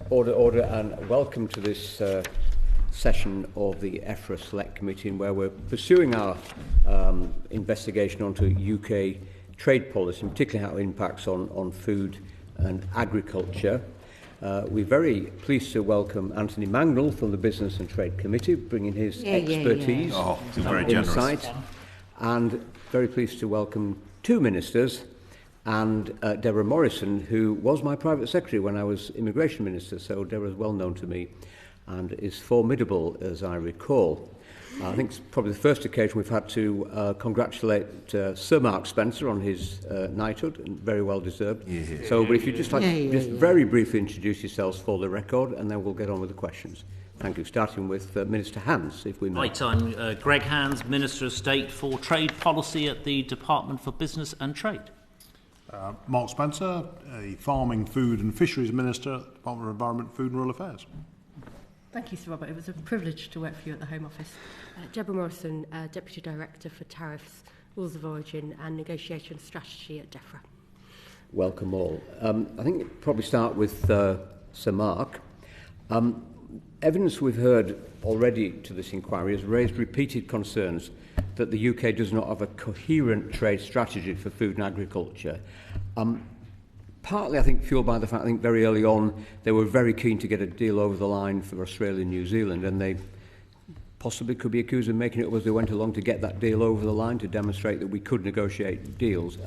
Order, and welcome to this session of the EFRA Select Committee, where we're pursuing our investigation onto UK trade policy, particularly how it impacts on food and agriculture. We're very pleased to welcome Anthony Mangnall from the Business and Trade Committee, bringing his expertise and insight, and very pleased to welcome two ministers, and Deborah Morrison, who was my private secretary when I was Immigration Minister, so Deborah is well known to me and is formidable, as I recall. I think it's probably the first occasion we've had to congratulate Sir Mark Spencer on his knighthood, and very well deserved. Yeah. So, but if you'd just like to very briefly introduce yourselves for the record, and then we'll get on with the questions. Thank you. Starting with Minister Hands, if we may. Right, I'm Greg Hands, Minister of State for Trade Policy at the Department for Business and Trade. Mark Spencer, a Farming, Food and Fisheries Minister at the Department of Environment, Food and Rural Affairs. Thank you, Sir Robert. It was a privilege to work for you at the Home Office. Deborah Morrison, Deputy Director for Tariffs, Rules of Origin and Negotiation Strategy at DEFRA. Welcome all. I think we'll probably start with Sir Mark. Evidence we've heard already to this inquiry has raised repeated concerns that the UK does not have a coherent trade strategy for food and agriculture. Partly, I think, fueled by the fact, I think very early on, they were very keen to get a deal over the line for Australia and New Zealand, and they possibly could be accused of making it up as they went along to get that deal over the line, to demonstrate that we could negotiate deals.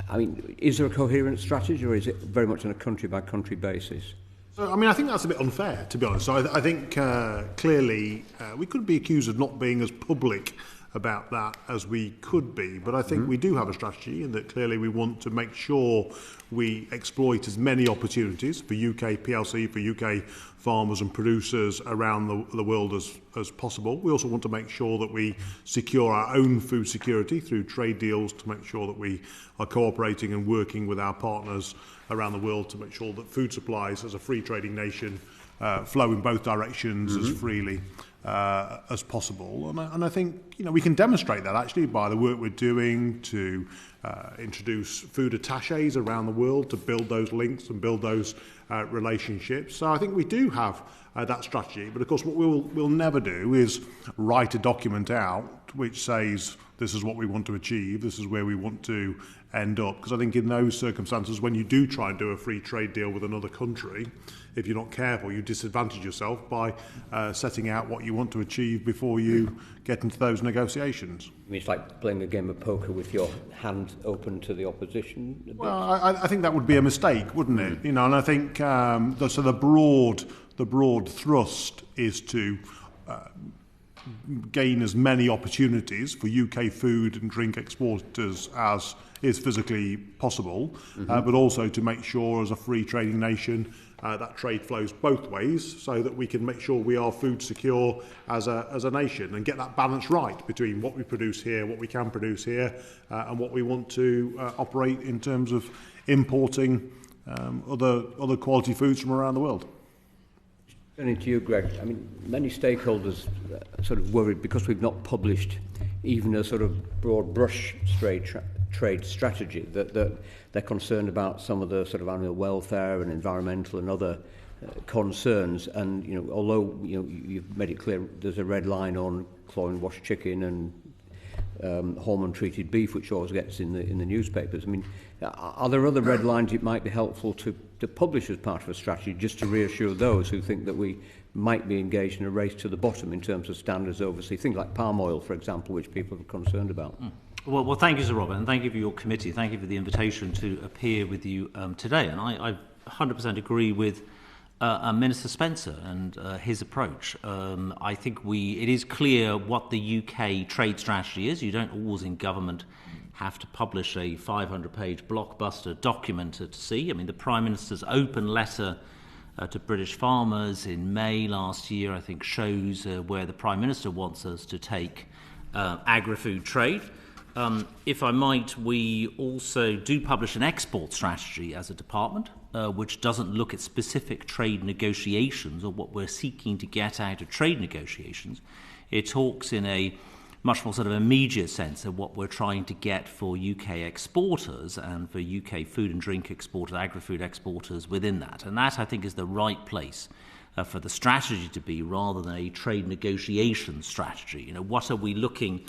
I mean, is there a coherent strategy, or is it very much on a country-by-country basis? So, I mean, I think that's a bit unfair, to be honest. So I think clearly we could be accused of not being as public about that as we could be, but I think we do have a strategy in that clearly we want to make sure we exploit as many opportunities for UK PLC, for UK farmers and producers around the world as possible. We also want to make sure that we secure our own food security through trade deals, to make sure that we are cooperating and working with our partners around the world to make sure that food supplies as a free trading nation flow in both directions as freely as possible. And I think we can demonstrate that actually by the work we're doing to introduce food attachés around the world, to build those links and build those relationships. So I think we do have that strategy. But of course what we'll never do is write a document out which says this is what we want to achieve, this is where we want to end up. Because I think in those circumstances, when you do try and do a free trade deal with another country, if you're not careful, you disadvantage yourself by setting out what you want to achieve before you get into those negotiations. I mean, it's like playing a game of poker with your hand open to the opposition. Well, I think that would be a mistake, wouldn't it? And I think the broad thrust is to gain as many opportunities for UK food and drink exporters as is physically possible, but also to make sure as a free trading nation that trade flows both ways, so that we can make sure we are food secure as a nation and get that balance right between what we produce here, what we can produce here, and what we want to operate in terms of importing other quality foods from around the world. Turning to you, Greg, I mean, many stakeholders sort of worried because we've not published even a sort of broad brush trade strategy, that they're concerned about some of the sort of animal welfare and environmental and other concerns. And although you've made it clear there's a red line on chlorine washed chicken and hormone treated beef, which always gets in the newspapers. I mean, are there other red lines it might be helpful to publish as part of a strategy, just to reassure those who think that we might be engaged in a race to the bottom in terms of standards overseas, things like palm oil, for example, which people are concerned about? Well, thank you, Sir Robert, and thank you for your committee. Thank you for the invitation to appear with you today. And I 100% agree with Minister Spencer and his approach. I think it is clear what the UK trade strategy is. You don't always in government have to publish a 500-page blockbuster document to see. I mean, the Prime Minister's open letter to British farmers in May last year, I think, shows where the Prime Minister wants us to take agri-food trade. If I might, we also do publish an export strategy as a department, which doesn't look at specific trade negotiations or what we're seeking to get out of trade negotiations. It talks in a much more sort of immediate sense of what we're trying to get for UK exporters and for UK food and drink exporters, agri-food exporters within that. And that, I think, is the right place for the strategy to be, rather than a trade negotiation strategy. You know, what are we looking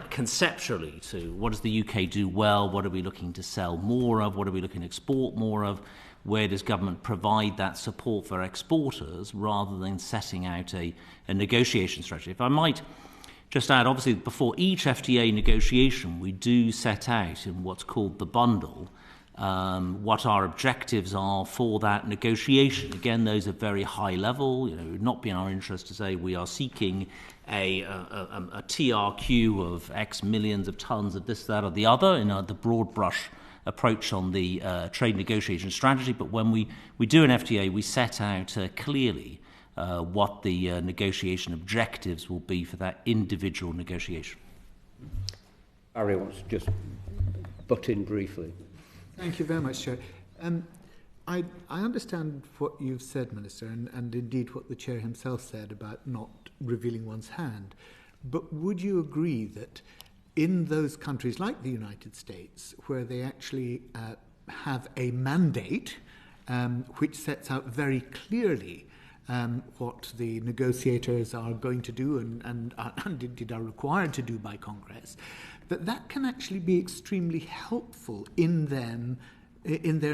conceptually to? What does the UK do well? What are we looking to sell more of? What are we looking to export more of? Where does government provide that support for exporters, rather than setting out a negotiation strategy? If I might just add, obviously, before each FTA negotiation, we do set out in what's called the bundle what our objectives are for that negotiation. Again, those are very high level. You know, it would not be in our interest to say we are seeking a TRQ of X millions of tons of this, that, or the other, in the broad brush approach on the trade negotiation strategy. But when we do an FTA, we set out clearly what the negotiation objectives will be for that individual negotiation. Barry wants to just butt in briefly. Thank you very much, Chair. I understand what you've said, Minister, and indeed what the Chair himself said about not revealing one's hand. But would you agree that in those countries like the United States, where they actually have a mandate which sets out very clearly what the negotiators are going to do and indeed are required to do by Congress, that can actually be extremely helpful in their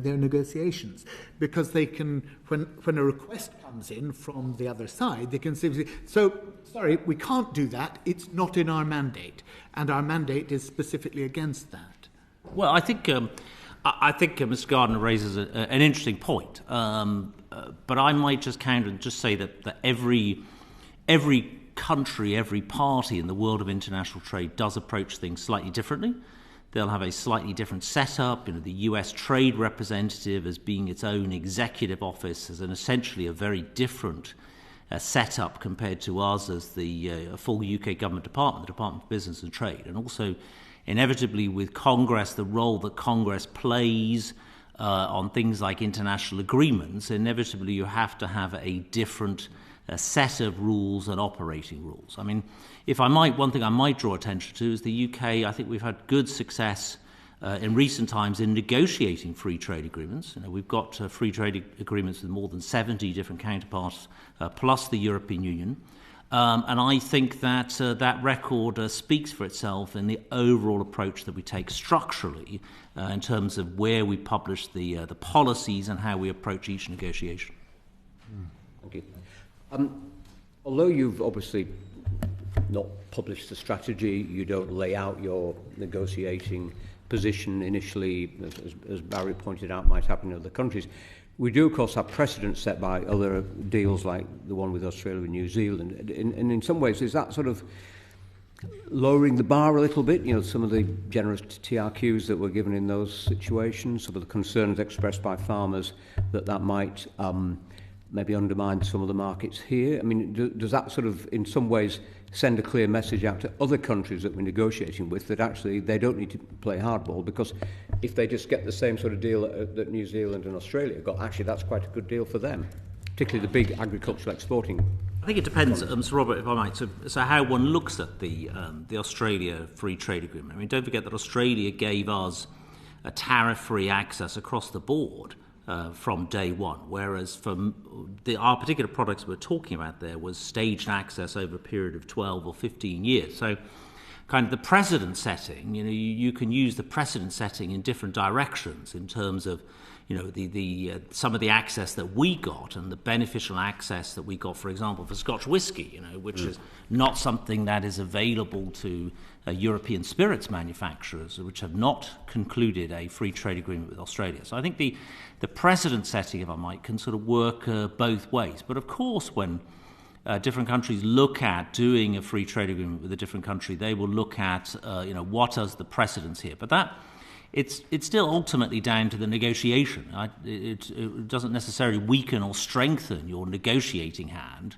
negotiations, because they can, when a request comes in from the other side, they can simply say, so sorry, we can't do that, it's not in our mandate, and our mandate is specifically against that. Well, I think Mr. Gardner raises an interesting point, but I might just counter and just say that every country, every party in the world of international trade does approach things slightly differently. They'll have a slightly different setup. You know, the US Trade Representative, as being its own executive office, has essentially a very different setup compared to us as the full UK government department, the Department of Business and Trade. And also, inevitably, with Congress, the role that Congress plays on things like international agreements, inevitably you have to have a different set of rules and operating rules. I mean, if I might, one thing I might draw attention to is the UK. I think we've had good success in recent times in negotiating free trade agreements. You know, we've got free trade agreements with more than 70 different counterparts, plus the European Union. And I think that that record speaks for itself in the overall approach that we take structurally in terms of where we publish the policies and how we approach each negotiation. Thank you. Although you've obviously not published the strategy, you don't lay out your negotiating position initially, as Barry pointed out, might happen in other countries. We do, of course, have precedents set by other deals like the one with Australia and New Zealand. And in some ways, is that sort of lowering the bar a little bit? You know, some of the generous TRQs that were given in those situations, some of the concerns expressed by farmers that might maybe undermine some of the markets here. I mean, does that sort of, in some ways, send a clear message out to other countries that we're negotiating with that actually they don't need to play hardball, because if they just get the same sort of deal that New Zealand and Australia got, actually that's quite a good deal for them, particularly the big agricultural exporting. I think it depends, Sir Robert, if I might, so how one looks at the Australia Free Trade Agreement. I mean, don't forget that Australia gave us a tariff-free access across the board from day one, whereas for our particular products we're talking about there was staged access over a period of 12 or 15 years. So kind of the precedent setting, you know, you can use the precedent setting in different directions in terms of, you know, the some of the access that we got and the beneficial access that we got, for example, for Scotch whisky, you know, which is not something that is available to European spirits manufacturers, which have not concluded a free trade agreement with Australia. So I think the precedent setting, if I might, can sort of work both ways. But of course, when different countries look at doing a free trade agreement with a different country, they will look at, you know, what is the precedence here. But that it's still ultimately down to the negotiation. It doesn't necessarily weaken or strengthen your negotiating hand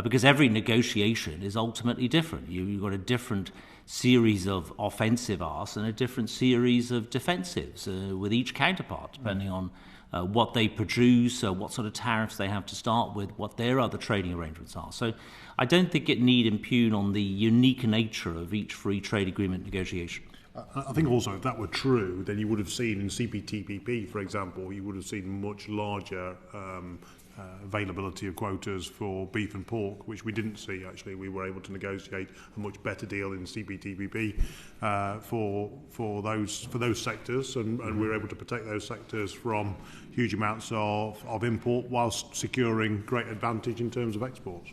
because every negotiation is ultimately different. You've got a different series of offensive asks and a different series of defensives with each counterpart, depending on what they produce, what sort of tariffs they have to start with, what their other trading arrangements are. So I don't think it need impugn on the unique nature of each free trade agreement negotiation. I think also if that were true, then you would have seen in CPTPP, for example, you would have seen much larger availability of quotas for beef and pork, which we didn't see actually. We were able to negotiate a much better deal in CPTPP for those sectors, and we were able to protect those sectors from huge amounts of import whilst securing great advantage in terms of exports.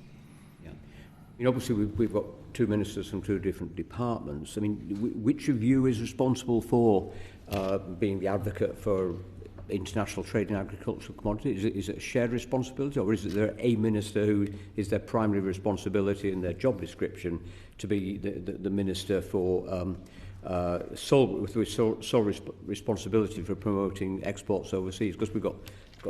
Yeah. I mean, obviously we've got two ministers from two different departments. I mean, which of you is responsible for being the advocate for international trade in agricultural commodities? Is it a shared responsibility, or is there a minister who is their primary responsibility in their job description to be the minister for sole responsibility for promoting exports overseas? Because we've got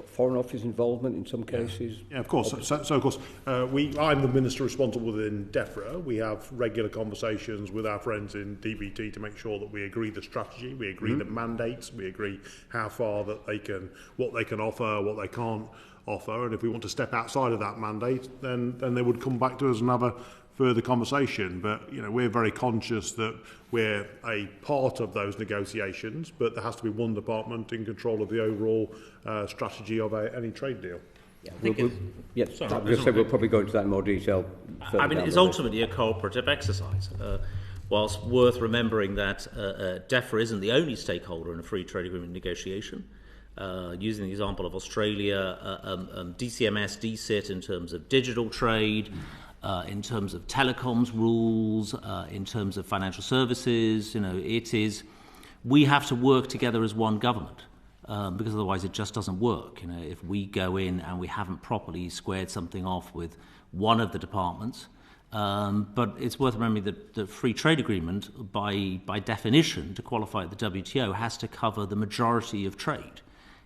Foreign Office involvement in some cases. Yeah, of course. So of course, I'm the minister responsible within Deborah. We have regular conversations with our friends in DBT to make sure that we agree the strategy, we agree the mandates, we agree how far that what they can offer, what they can't offer, and if we want to step outside of that mandate, then they would come back to us and have a further conversation. But we're very conscious that we're a part of those negotiations, but there has to be one department in control of the overall strategy of any trade deal. Yeah, we'll probably go into that in more detail. I mean, it's ultimately a cooperative exercise. Whilst worth remembering that DEFRA isn't the only stakeholder in a free trade agreement negotiation. Using the example of Australia, DCMS, DCIT in terms of digital trade, in terms of telecoms rules, in terms of financial services, we have to work together as one government, because otherwise it just doesn't work. If we go in and we haven't properly squared something off with one of the departments, but it's worth remembering that the free trade agreement, by definition, to qualify at the WTO, has to cover the majority of trade,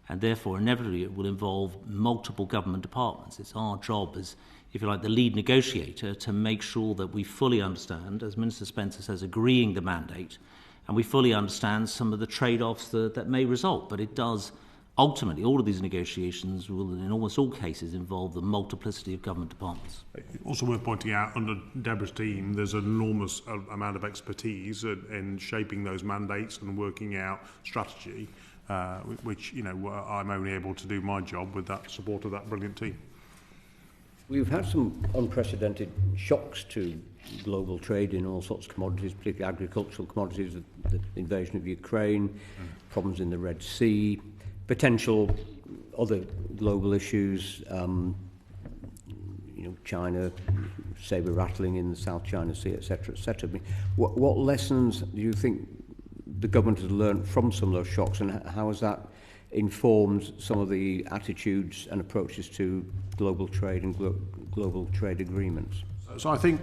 and therefore inevitably it will involve multiple government departments. It's our job as, if you like, the lead negotiator to make sure that we fully understand, as Minister Spencer says, agreeing the mandate, and we fully understand some of the trade-offs that may result. But it does, ultimately, all of these negotiations will, in almost all cases, involve the multiplicity of government departments. Also worth pointing out, under Deborah's team, there's an enormous amount of expertise in shaping those mandates and working out strategy, which, I'm only able to do my job with that support of that brilliant team. We've had some unprecedented shocks to global trade in all sorts of commodities, particularly agricultural commodities, the invasion of Ukraine, problems in the Red Sea, potential other global issues, China, saber rattling in the South China Sea, etc., etc. I mean, what lessons do you think the government has learned from some of those shocks, and how has that informed some of the attitudes and approaches to global trade and global trade agreements? So I think,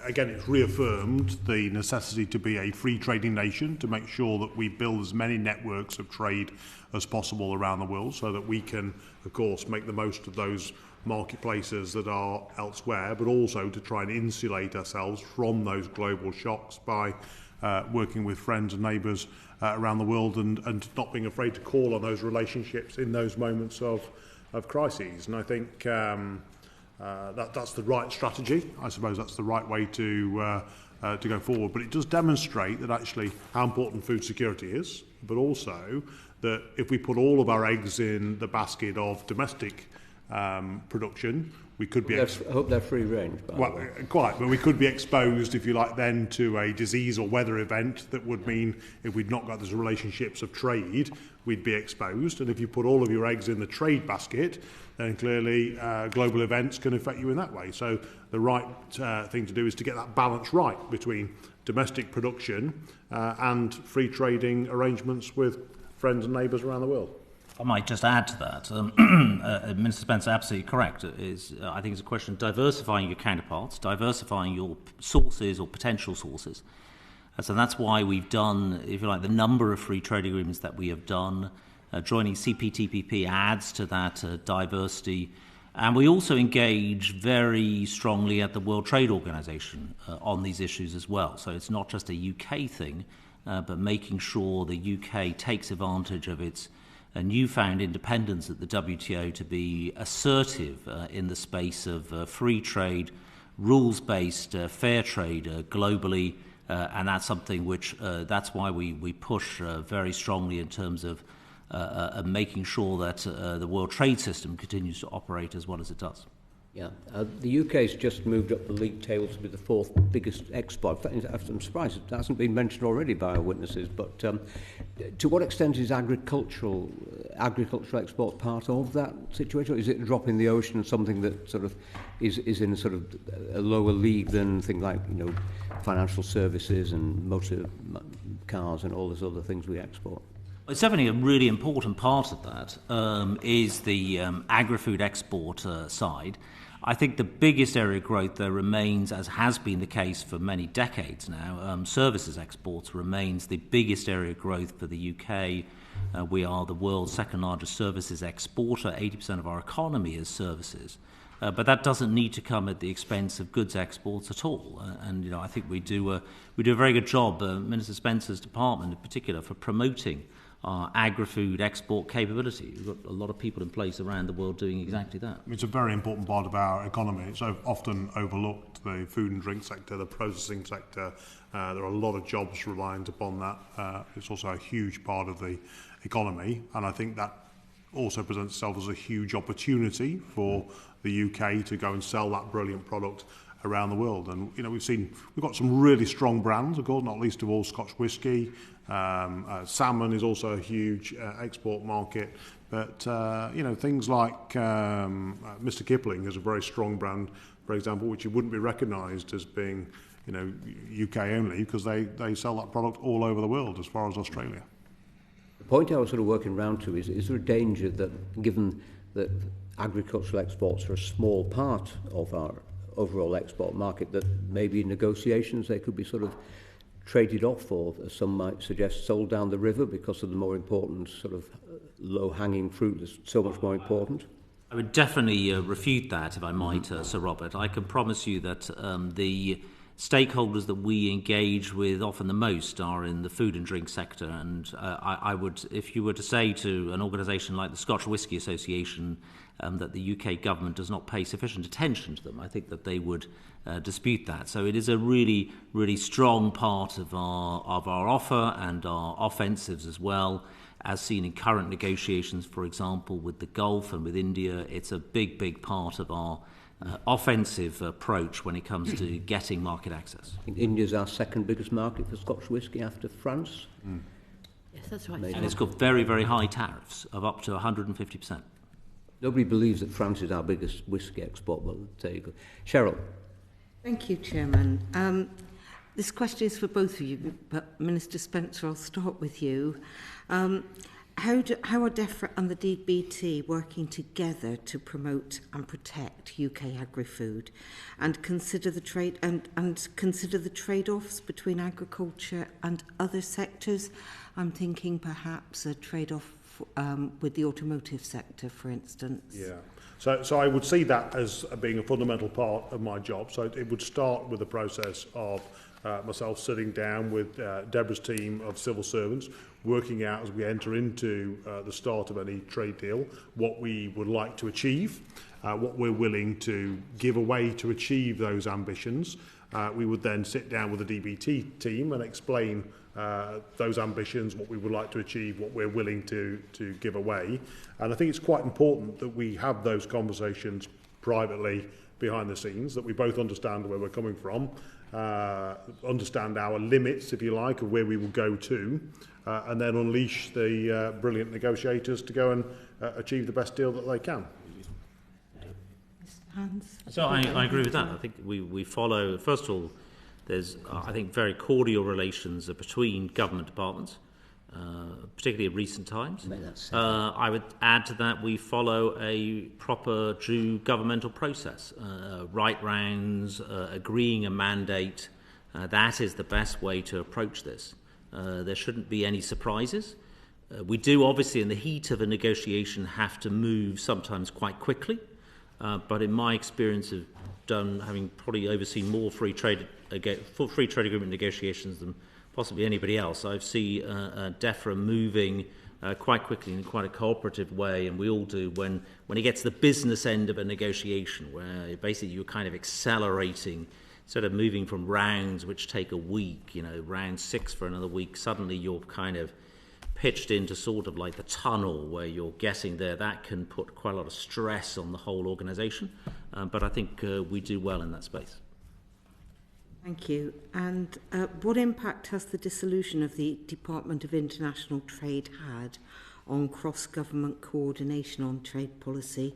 again, it's reaffirmed the necessity to be a free trading nation, to make sure that we build as many networks of trade as possible around the world, so that we can, of course, make the most of those marketplaces that are elsewhere, but also to try and insulate ourselves from those global shocks by working with friends and neighbours around the world, and not being afraid to call on those relationships in those moments of crises. And I think that's the right strategy. I suppose that's the right way to go forward. But it does demonstrate that actually how important food security is, but also that if we put all of our eggs in the basket of domestic production, we could be... I hope they're free range, by the way. Quite, but we could be exposed, if you like, then to a disease or weather event that would mean if we'd not got those relationships of trade, we'd be exposed. And if you put all of your eggs in the trade basket, then clearly global events can affect you in that way. So the right thing to do is to get that balance right between domestic production and free trading arrangements with friends and neighbours around the world. I might just add to that. Minister Spencer, absolutely correct. I think it's a question of diversifying your counterparts, diversifying your sources or potential sources. So that's why we've done, if you like, the number of free trade agreements that we have done. Joining CPTPP adds to that diversity. And we also engage very strongly at the World Trade Organization on these issues as well. So it's not just a UK thing, but making sure the UK takes advantage of its newfound independence at the WTO to be assertive in the space of free trade, rules-based, fair trade globally, and that's something which, that's why we push very strongly in terms of making sure that the world trade system continues to operate as well as it does. Yeah, the UK's just moved up the league tables to be the fourth biggest export. In fact, I'm surprised it hasn't been mentioned already by our witnesses, but to what extent is agricultural export part of that situation? Or is it a drop in the ocean and something that sort of is in a sort of a lower league than things like, you know, financial services and motor cars and all those other things we export? It's definitely a really important part of that, is the agri-food export side. I think the biggest area of growth there remains, as has been the case for many decades now, services exports remains the biggest area of growth for the UK. We are the world's second largest services exporter. 80% of our economy is services. But that doesn't need to come at the expense of goods exports at all. And you know, I think we do a very good job, Minister Spencer's department in particular, for promoting our agri-food export capability. We've got a lot of people in place around the world doing exactly that. It's a very important part of our economy. It's often overlooked, the food and drink sector, the processing sector. There are a lot of jobs reliant upon that. It's also a huge part of the economy, and I think that also presents itself as a huge opportunity for the UK to go and sell that brilliant product around the world. And you know, we've got some really strong brands, of course, not least of all Scotch whisky. Salmon is also a huge export market, but you know, things like Mr. Kipling is a very strong brand, for example, which you wouldn't be recognised as being, you know, UK only, because they sell that product all over the world, as far as Australia. The point I was sort of working round to is there a danger that, given that agricultural exports are a small part of our overall export market, that maybe in negotiations they could be sort of traded off, or as some might suggest, sold down the river because of the more important sort of low-hanging fruit that's so much more important? I would definitely refute that, if I might, Sir Robert. I can promise you that the stakeholders that we engage with often the most are in the food and drink sector, and I would, if you were to say to an organisation like the Scotch Whisky Association that the UK government does not pay sufficient attention to them, I think that they would dispute that. So it is a really, really strong part of our offer and our offensives as well, as seen in current negotiations, for example, with the Gulf and with India. It's a big, big part of our offensive approach when it comes to getting market access. I think India's our second biggest market for Scotch whisky after France. Yes, that's right. And it's got very, very high tariffs of up to 150%. Nobody believes that France is our biggest whisky export, but there you go. Cheryl. Thank you, Chairman. This question is for both of you, but Minister Spencer, I'll start with you. How are DEFRA and the DBT working together to promote and protect UK agri-food, and consider the trade and consider the trade-offs between agriculture and other sectors? I'm thinking perhaps a trade-off with the automotive sector, for instance. Yeah. So I would see that as being a fundamental part of my job. So it would start with the process of myself sitting down with Deborah's team of civil servants, working out as we enter into the start of any trade deal what we would like to achieve, what we're willing to give away to achieve those ambitions. We would then sit down with the DBT team and explain those ambitions, what we would like to achieve, what we're willing to give away. And I think it's quite important that we have those conversations privately behind the scenes, that we both understand where we're coming from, understand our limits, if you like, of where we will go to, and then unleash the brilliant negotiators to go and achieve the best deal that they can. So I agree with that. I think we follow, first of all, there's, I think, very cordial relations between government departments, particularly in recent times. I would add to that we follow a proper due governmental process, right rounds, agreeing a mandate. That is the best way to approach this. There shouldn't be any surprises. We do, obviously, in the heat of a negotiation, have to move sometimes quite quickly. but in my experience of having probably overseen more free trade agreement negotiations than possibly anybody else, I've seen DEFRA moving quite quickly in quite a cooperative way, and we all do when it gets to the business end of a negotiation, where basically you're kind of accelerating, instead of moving from rounds which take a week, round 6 for another week, suddenly you're kind of pitched into sort of like the tunnel where you're getting there. That can put quite a lot of stress on the whole organisation, but I think we do well in that space. Thank you. And what impact has the dissolution of the Department of International Trade had on cross-government coordination on trade policy,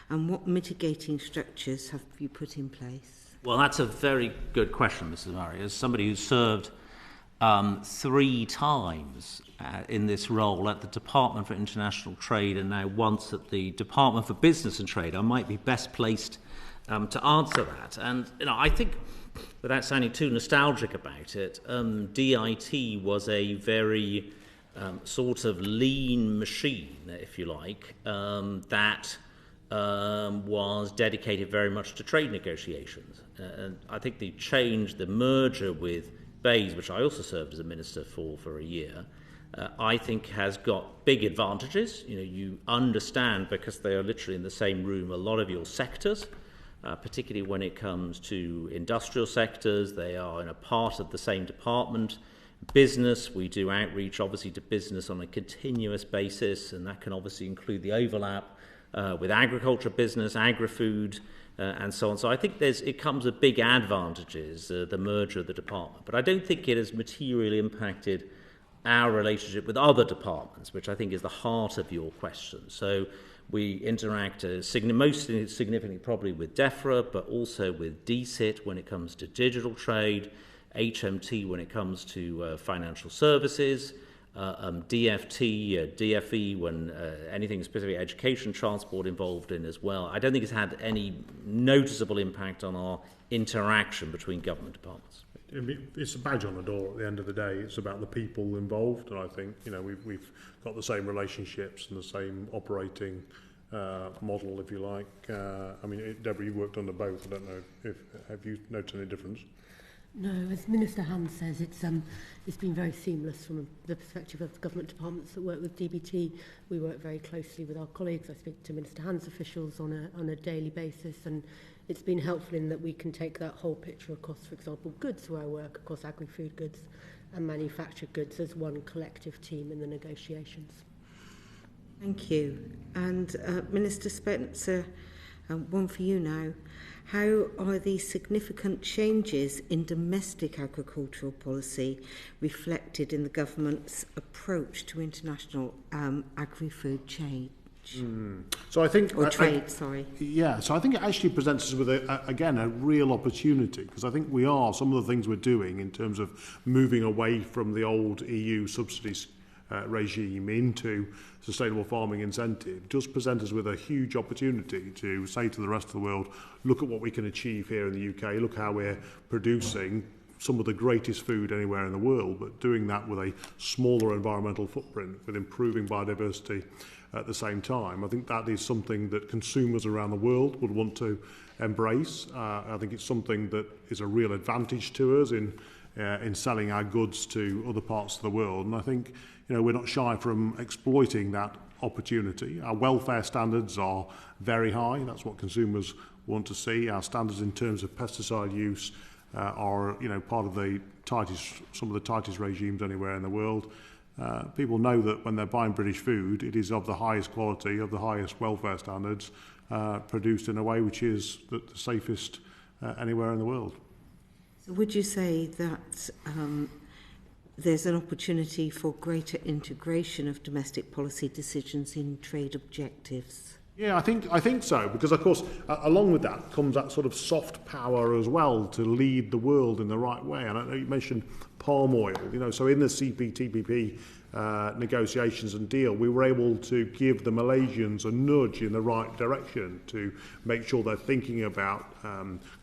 and what mitigating structures have you put in place? Well, that's a very good question, Mrs. Murray. As somebody who's served 3 times in this role at the Department for International Trade and now once at the Department for Business and Trade, I might be best placed to answer that. And I think, without sounding too nostalgic about it, DIT was a very sort of lean machine, if you like, that was dedicated very much to trade negotiations. And I think the merger with Bays, which I also served as a minister for a year, I think has got big advantages. You understand, because they are literally in the same room, a lot of your sectors, particularly when it comes to industrial sectors. They are in a part of the same department. Business, we do outreach obviously to business on a continuous basis, and that can obviously include the overlap with agriculture business, agri-food, and so on. So I think it comes with big advantages, the merger of the department. But I don't think it has materially impacted our relationship with other departments, which I think is the heart of your question. So we interact most significantly probably with DEFRA, but also with DCIT when it comes to digital trade, HMT when it comes to financial services, DFT, DFE when anything specific education, transport involved in as well. I don't think it's had any noticeable impact on our interaction between government departments. It's a badge on the door at the end of the day. It's about the people involved, and I think we've got the same relationships and the same operating model, if you like. Deborah, you worked under both. I don't know have you noticed any difference? No, as Minister Hand says, it's been very seamless from the perspective of the government departments that work with DBT. We work very closely with our colleagues. I speak to Minister Hand's officials on a daily basis, and it's been helpful in that we can take that whole picture across, for example, goods where I work, across agri-food goods and manufactured goods as one collective team in the negotiations. Thank you. And Minister Spencer, one for you now. How are the significant changes in domestic agricultural policy reflected in the government's approach to international agri-food change? So I think trade, sorry. Yeah, so I think it actually presents us with a real opportunity, because I think some of the things we're doing in terms of moving away from the old EU subsidies regime into sustainable farming incentive does present us with a huge opportunity to say to the rest of the world, look at what we can achieve here in the UK, look how we're producing some of the greatest food anywhere in the world, but doing that with a smaller environmental footprint, with improving biodiversity at the same time. I think that is something that consumers around the world would want to embrace. I think it's something that is a real advantage to us in selling our goods to other parts of the world. And I think we're not shy from exploiting that opportunity. Our welfare standards are very high. That's what consumers want to see. Our standards in terms of pesticide use are part of some of the tightest regimes anywhere in the world. People know that when they're buying British food, it is of the highest quality, of the highest welfare standards, produced in a way which is the safest anywhere in the world. So would you say that there's an opportunity for greater integration of domestic policy decisions in trade objectives? Yeah, I think so, because of course along with that comes that sort of soft power as well to lead the world in the right way. And I know you mentioned palm oil, so in the CPTPP negotiations and deal, we were able to give the Malaysians a nudge in the right direction to make sure they're thinking about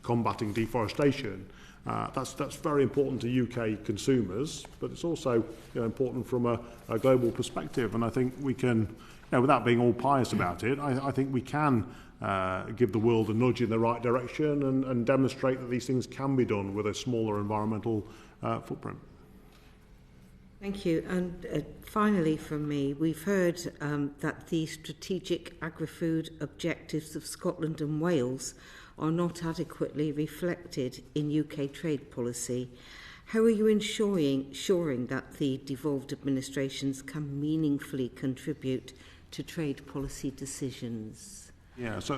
combating deforestation. That's very important to UK consumers, but it's also important from a global perspective. And I think we can, without being all pious about it, I think we can give the world a nudge in the right direction and demonstrate that these things can be done with a smaller environmental footprint. Thank you. And finally from me, we've heard that the strategic agri-food objectives of Scotland and Wales are not adequately reflected in UK trade policy. How are you ensuring that the devolved administrations can meaningfully contribute to trade policy decisions? Yeah, so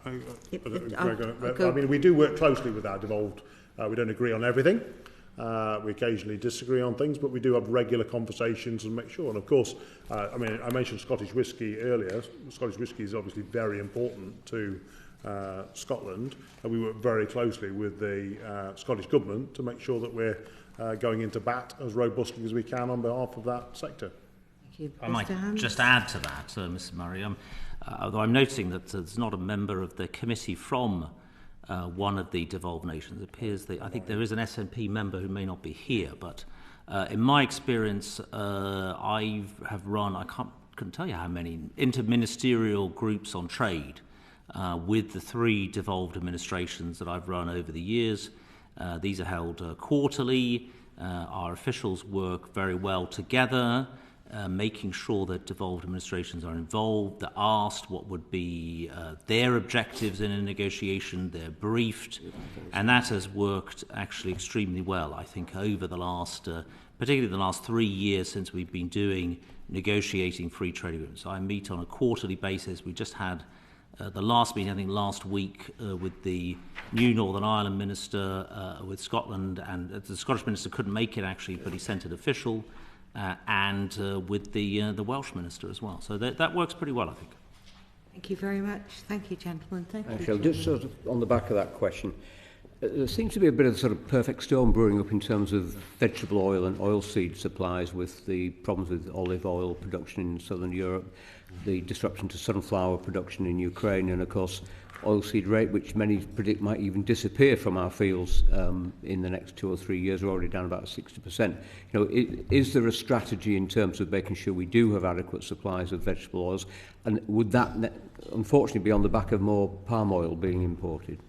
I mean, we do work closely with our devolved. We don't agree on everything. We occasionally disagree on things, but we do have regular conversations and make sure. And of course, I mean, I mentioned Scottish whisky earlier. Scottish whisky is obviously very important to Scotland, and we work very closely with the Scottish Government to make sure that we're going into bat as robustly as we can on behalf of that sector. Thank you. I might just add to that, Mr. Murray, although I'm noting that there's not a member of the committee from one of the devolved nations. It appears that I think there is an SNP member who may not be here, but in my experience, I have run, couldn't tell you how many, interministerial groups on trade with the 3 devolved administrations that I've run over the years. These are held quarterly. Our officials work very well together, making sure that devolved administrations are involved. They're asked what would be their objectives in a negotiation. They're briefed, and that has worked actually extremely well. I think over the last, particularly the last 3 years since we've been doing negotiating free trade agreements. I meet on a quarterly basis. We just had the last meeting, I think last week, with the new Northern Ireland minister, with Scotland, and the Scottish minister couldn't make it actually, but he sent an official. And with the Welsh minister as well. So that works pretty well, I think. Thank you very much. Thank you, gentlemen. Thank you. Actually, just sort of on the back of that question, there seems to be a bit of sort of perfect storm brewing up in terms of vegetable oil and oilseed supplies, with the problems with olive oil production in southern Europe, the disruption to sunflower production in Ukraine, and of course oilseed rape, which many predict might even disappear from our fields in the next 2 or 3 years. We're already down about 60%. Is there a strategy in terms of making sure we do have adequate supplies of vegetable oils, and would that unfortunately be on the back of more palm oil being imported?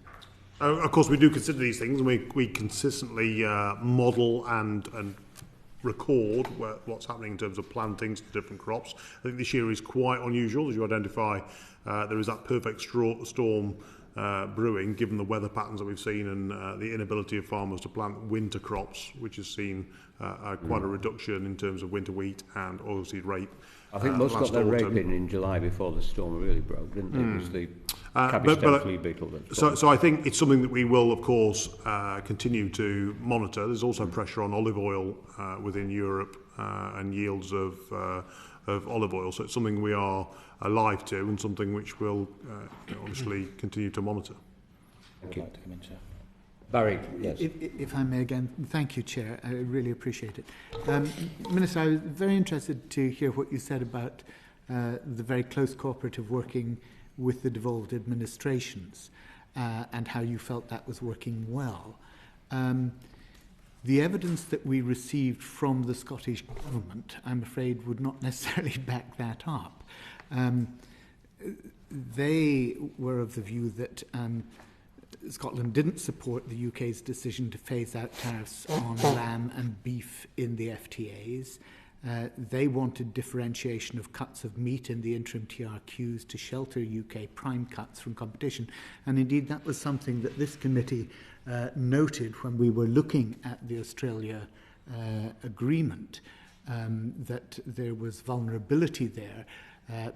Of course, we do consider these things, and we consistently model and record what's happening in terms of plantings to different crops. I think this year is quite unusual, as you identify. There is that perfect storm brewing, given the weather patterns that we've seen and the inability of farmers to plant winter crops, which has seen quite a reduction in terms of winter wheat and oilseed rape. I think most got their rape in July before the storm really broke, didn't they? It was the cabbage flea beetle. So I think it's something that we will, of course, continue to monitor. There's also pressure on olive oil within Europe and yields of olive oil. So it's something we are alive to and something which we'll obviously continue to monitor. Thank you. Barry, yes. If I may again, thank you, Chair. I really appreciate it. Minister, I was very interested to hear what you said about the very close cooperative working with the devolved administrations and how you felt that was working well. The evidence that we received from the Scottish Government, I'm afraid, would not necessarily back that up. They were of the view that Scotland didn't support the UK's decision to phase out tariffs on lamb and beef in the FTAs. They wanted differentiation of cuts of meat in the interim TRQs to shelter UK prime cuts from competition. And indeed, that was something that this committee noted when we were looking at the Australia agreement, that there was vulnerability there.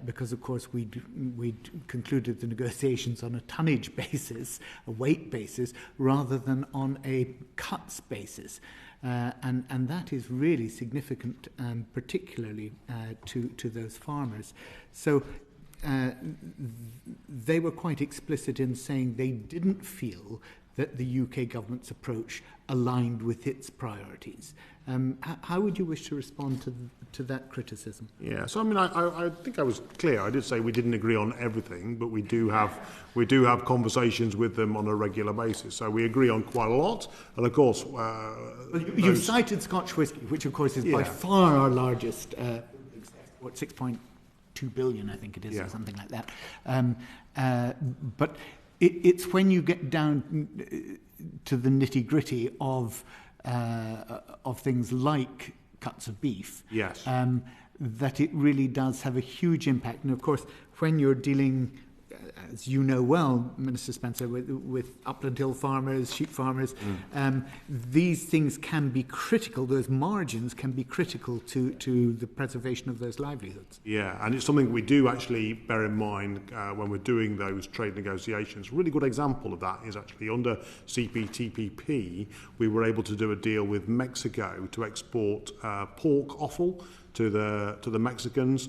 Because, of course, we'd concluded the negotiations on a tonnage basis, a weight basis, rather than on a cuts basis. And that is really significant, particularly to those farmers. So they were quite explicit in saying they didn't feel that the UK government's approach aligned with its priorities. How would you wish to respond to that criticism? Yeah, so I mean, I think I was clear. I did say we didn't agree on everything, but we do have conversations with them on a regular basis. So we agree on quite a lot, and of course, you've cited Scotch whisky, which of course is by far our largest, 6.2 billion, I think it is, or something like that. But it's when you get down to the nitty gritty of things like cuts of beef, that it really does have a huge impact. And of course, when you're dealing, as you know well, Minister Spencer, with upland hill farmers, sheep farmers, these things can be critical, those margins can be critical to the preservation of those livelihoods. Yeah, and it's something we do actually bear in mind when we're doing those trade negotiations. A really good example of that is actually under CPTPP, we were able to do a deal with Mexico to export pork offal to the Mexicans.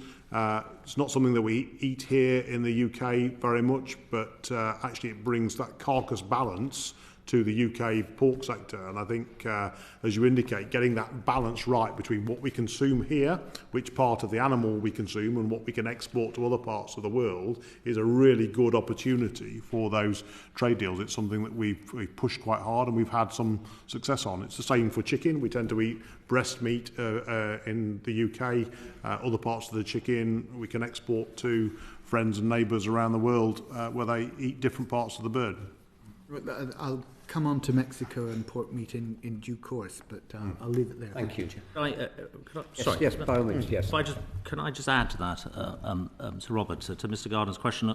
It's not something that we eat here in the UK very much, but actually it brings that carcass balance to the UK pork sector. And I think, as you indicate, getting that balance right between what we consume here, which part of the animal we consume, and what we can export to other parts of the world is a really good opportunity for those trade deals. It's something that we've pushed quite hard and we've had some success on. It's the same for chicken. We tend to eat breast meat in the UK. Other parts of the chicken we can export to friends and neighbours around the world where they eat different parts of the bird. I'll come on to Mexico and pork meat in due course, but I'll leave it there. Thank you. Sorry. Yes, by all means, yes. Can I just add to that, Sir Robert, to Mr. Gardner's question?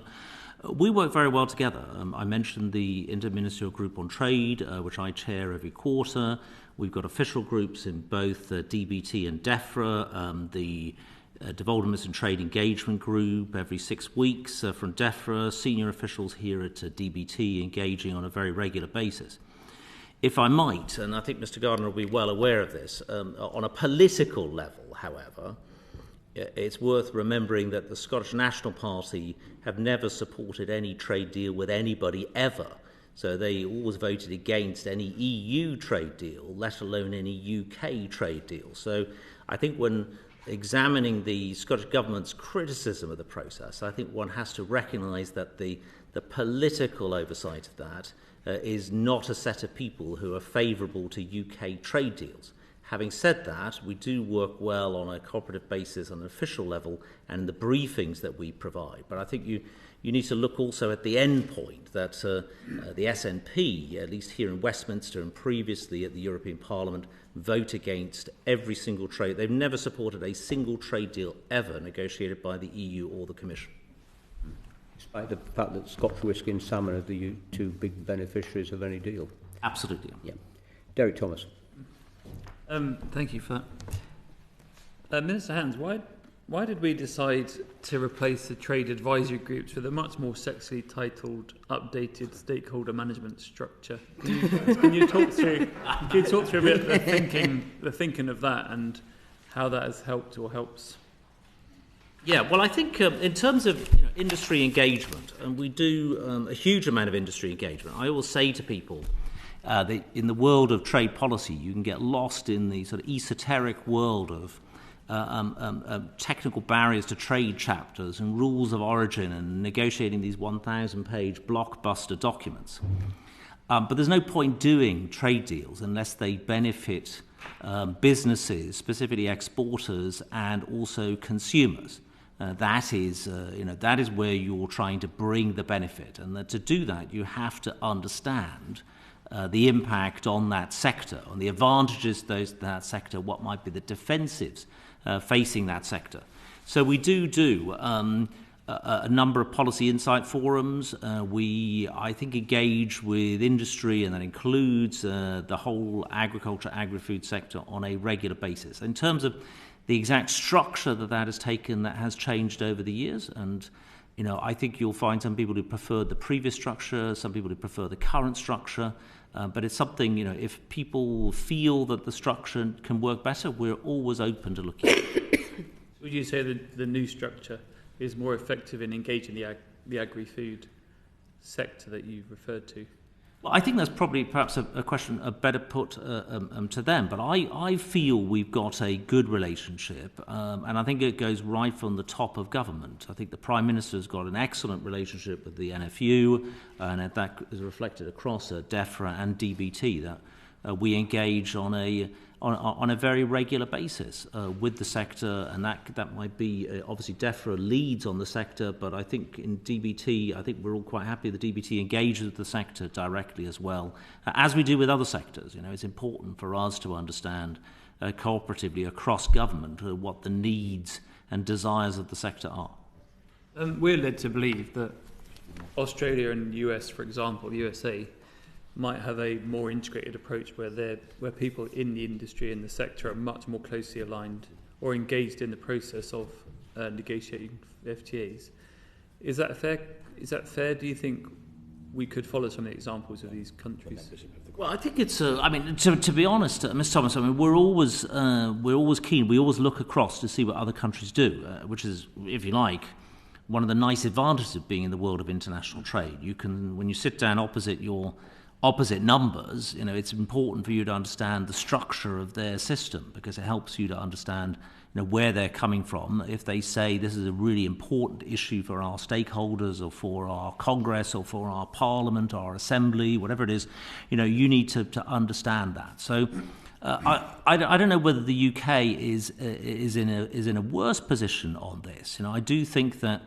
We work very well together. I mentioned the Interministerial Group on Trade, which I chair every quarter. We've got official groups in both DBT and DEFRA, the Development and Trade Engagement Group every 6 weeks from DEFRA, senior officials here at DBT engaging on a very regular basis. If I might, and I think Mr. Gardner will be well aware of this, on a political level, however, it's worth remembering that the Scottish National Party have never supported any trade deal with anybody ever. So they always voted against any EU trade deal, let alone any UK trade deal. So I think when examining the Scottish Government's criticism of the process, I think one has to recognise that the political oversight of that is not a set of people who are favourable to UK trade deals. Having said that, we do work well on a cooperative basis on an official level and in the briefings that we provide. But I think you need to look also at the end point that the SNP, at least here in Westminster and previously at the European Parliament, vote against every single trade. They've never supported a single trade deal ever negotiated by the EU or the Commission. Despite the fact that Scotch whisky and salmon are the two big beneficiaries of any deal. Absolutely. Yeah. Derek Thomas. Thank you for that. Minister Hans, why did we decide to replace the trade advisory groups with a much more sexily titled, updated stakeholder management structure? Can you talk through a bit of the thinking of that and how that has helped or helps? Yeah, well, I think in terms of industry engagement, and we do a huge amount of industry engagement. I always say to people, in the world of trade policy, you can get lost in the sort of esoteric world of technical barriers to trade chapters and rules of origin and negotiating these 1,000-page blockbuster documents. But there's no point doing trade deals unless they benefit businesses, specifically exporters, and also consumers. That is where you're trying to bring the benefit, and that to do that, you have to understand the impact on that sector, on the advantages of that sector, what might be the defensives facing that sector. So we do a number of policy insight forums. We, I think, engage with industry, and that includes the whole agriculture, agri-food sector on a regular basis. In terms of the exact structure that has taken, that has changed over the years, and I think you'll find some people who prefer the previous structure, some people who prefer the current structure, but it's something, if people feel that the structure can work better, we're always open to looking at it. Would you say that the new structure is more effective in engaging the agri-food sector that you referred to? Well, I think that's probably perhaps a question better put to them. But I feel we've got a good relationship, and I think it goes right from the top of government. I think the Prime Minister's got an excellent relationship with the NFU, and that is reflected across DEFRA and DBT, that we engage on a very regular basis with the sector, and that might be obviously DEFRA leads on the sector, but I think in DBT, I think we're all quite happy that DBT engages with the sector directly as well, as we do with other sectors. You know, it's important for us to understand cooperatively across government what the needs and desires of the sector are. We're led to believe that Australia and the US, for example, the USA, might have a more integrated approach where people in the industry and the sector are much more closely aligned or engaged in the process of negotiating FTAs. Is that fair? Do you think we could follow some of the examples of these countries? Well, I think it's. I mean, to be honest, Ms. Thomas, I mean, we're always keen. We always look across to see what other countries do, which is, if you like, one of the nice advantages of being in the world of international trade. You can, when you sit down opposite numbers, you know, it's important for you to understand the structure of their system, because it helps you to understand, you know, where they're coming from. If they say this is a really important issue for our stakeholders or for our Congress or for our Parliament or our Assembly, whatever it is, you know, you need to understand that. So I don't know whether the UK is in a worse position on this. You know, I do think that,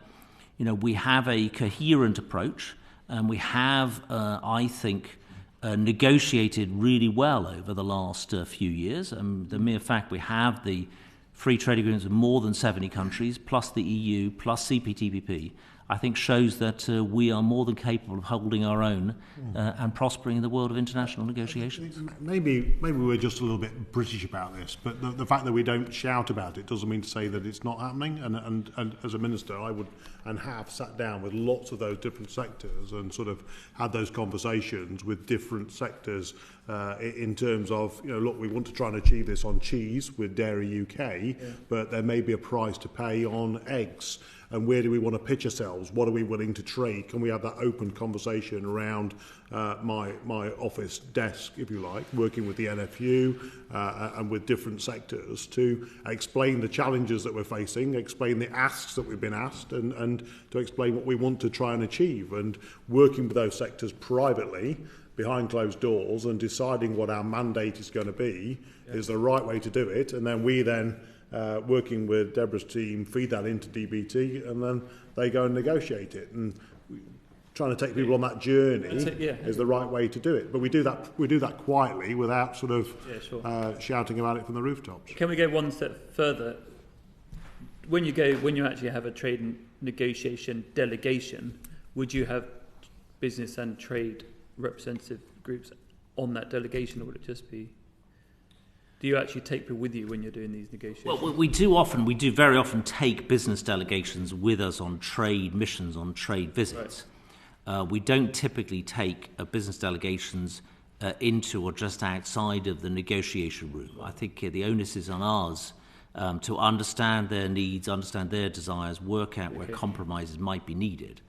you know, we have a coherent approach, and we have, I think, negotiated really well over the last few years. The mere fact we have the free trade agreements with more than 70 countries, plus the EU, plus CPTPP, I think shows that we are more than capable of holding our own and prospering in the world of international negotiations. Maybe we're just a little bit British about this, but the fact that we don't shout about it doesn't mean to say that it's not happening. And as a minister, I would and have sat down with lots of those different sectors and sort of had those conversations with different sectors in terms of, you know, look, we want to try and achieve this on cheese with Dairy UK, but there may be a price to pay on eggs. And where do we want to pitch ourselves? What are we willing to trade? Can we have that open conversation around my office desk, if you like, working with the NFU and with different sectors to explain the challenges that we're facing, explain the asks that we've been asked, and to explain what we want to try and achieve, and working with those sectors privately behind closed doors and deciding what our mandate is going to be is the right way to do it. And then we working with Deborah's team, feed that into DBT, and then they go and negotiate it. And trying to take people on that journey is the right way to do it. But we do that quietly, without sort of shouting about it from the rooftops. Can we go one step further? When you actually have a trade negotiation delegation, would you have business and trade representative groups on that delegation, or would it just be? Do you actually take people with you when you're doing these negotiations? Well, we do very often take business delegations with us on trade missions, on trade visits. Right. We don't typically take business delegations into or just outside of the negotiation room. I think the onus is on us to understand their needs, understand their desires, work out where compromises might be needed.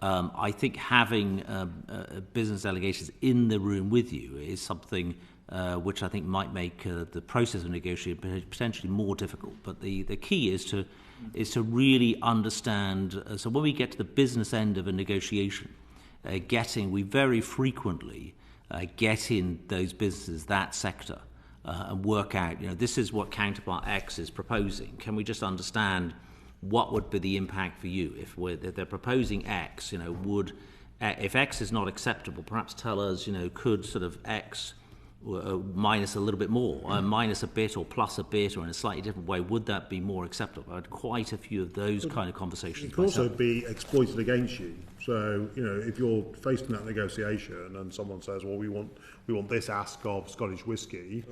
I think having business delegations in the room with you is something which I think might make the process of negotiating potentially more difficult. But the key is to really understand. So when we get to the business end of a negotiation, we very frequently get in those businesses, that sector, and work out, you know, this is what counterpart X is proposing. Can we just understand what would be the impact for you if they're proposing X? You know, if X is not acceptable, perhaps tell us, you know, could sort of X minus a little bit more, minus a bit or plus a bit, or in a slightly different way, would that be more acceptable? I had quite a few of those kind of conversations. It could also be exploited against you. So, you know, if you're faced in that negotiation and someone says, well, we want this ask of Scottish whisky,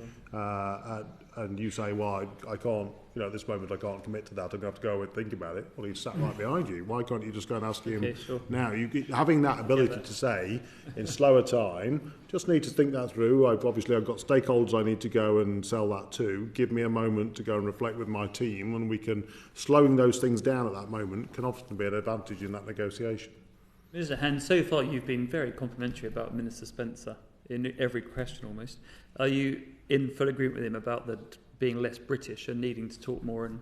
and you say, well, I can't, you know, at this moment I can't commit to that, I'm going to have to go and think about it. Well, he's sat right behind you. Why can't you just go and ask him now? Having that ability to say, in slower time, just need to think that through. I've got stakeholders I need to go and sell that to. Give me a moment to go and reflect with my team, and slowing those things down at that moment can often be an advantage in that negotiation. Mr. Hand, so far you've been very complimentary about Minister Spencer in every question almost. Are you in full agreement with him about that being less British and needing to talk more and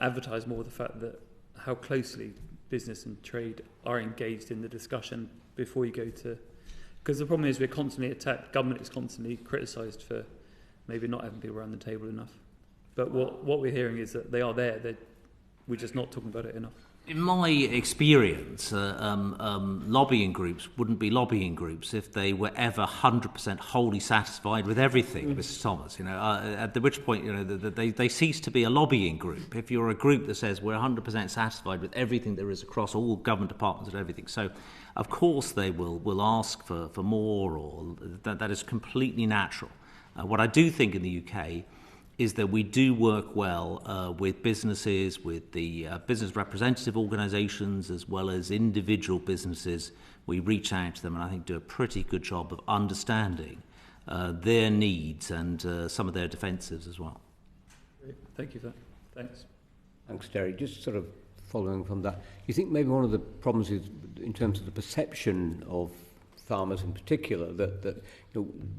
advertise more the fact that how closely business and trade are engaged in the discussion before you go to... Because the problem is we're constantly attacked, government is constantly criticised for maybe not having people around the table enough. But what we're hearing is that they are there, we're just not talking about it enough. In my experience, lobbying groups wouldn't be lobbying groups if they were ever 100% wholly satisfied with everything, Mr. Thomas. At which point, they cease to be a lobbying group. If you're a group that says we're 100% satisfied with everything there is across all government departments and everything, so of course they will ask for more, or that is completely natural. What I do think in the UK is that we do work well with businesses, with the business representative organisations, as well as individual businesses. We reach out to them and I think do a pretty good job of understanding their needs and some of their defensives as well. Great. Thank you for that. Thanks. Thanks, Terry. Just sort of following from that, you think maybe one of the problems is in terms of the perception of farmers in particular, that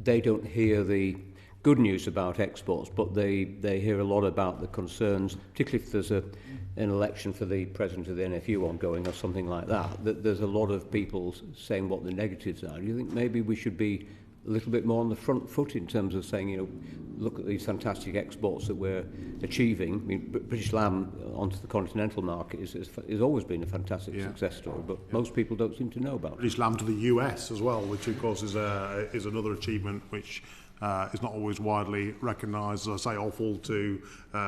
they don't hear the good news about exports, but they hear a lot about the concerns, particularly if there's an election for the president of the NFU ongoing or something like that there's a lot of people saying what the negatives are. Do you think maybe we should be a little bit more on the front foot in terms of saying, look at these fantastic exports that we're achieving? I mean, British lamb onto the continental market has always been a fantastic success story, but most people don't seem to know about it. British lamb to the US as well, which of course is another achievement which is not always widely recognised. As I say, offal to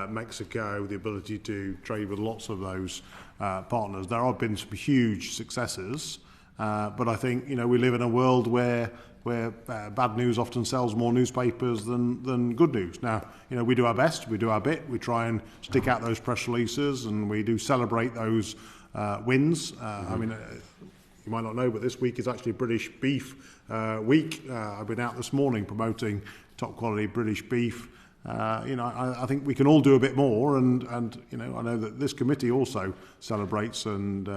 Mexico, the ability to trade with lots of those partners. There have been some huge successes, but I think we live in a world where bad news often sells more newspapers than good news. Now, we do our best, we do our bit, we try and stick out those press releases, and we do celebrate those wins. I mean, you might not know, but this week is actually British Beef Week. I've been out this morning promoting top quality British beef. I think we can all do a bit more, and I know that this committee also celebrates and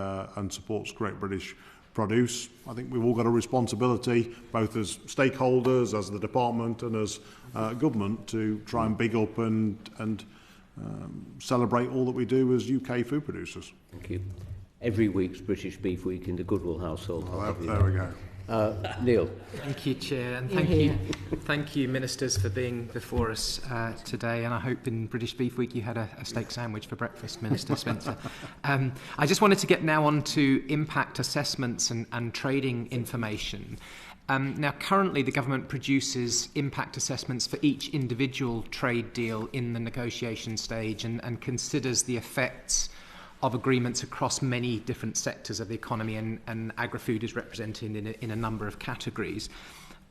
supports great British produce. I think we've all got a responsibility, both as stakeholders, as the department, and as government, to try and big up and celebrate all that we do as UK food producers. Thank you. Every week's British Beef Week in the Goodwill household. Oh, there we go. Neil. Thank you, Chair, and thank you, Ministers, for being before us today. And I hope in British Beef Week you had a steak sandwich for breakfast, Minister Spencer. I just wanted to get now on to impact assessments and trading information. Now, currently, the government produces impact assessments for each individual trade deal in the negotiation stage and considers the effects of agreements across many different sectors of the economy, and agri-food is represented in a number of categories.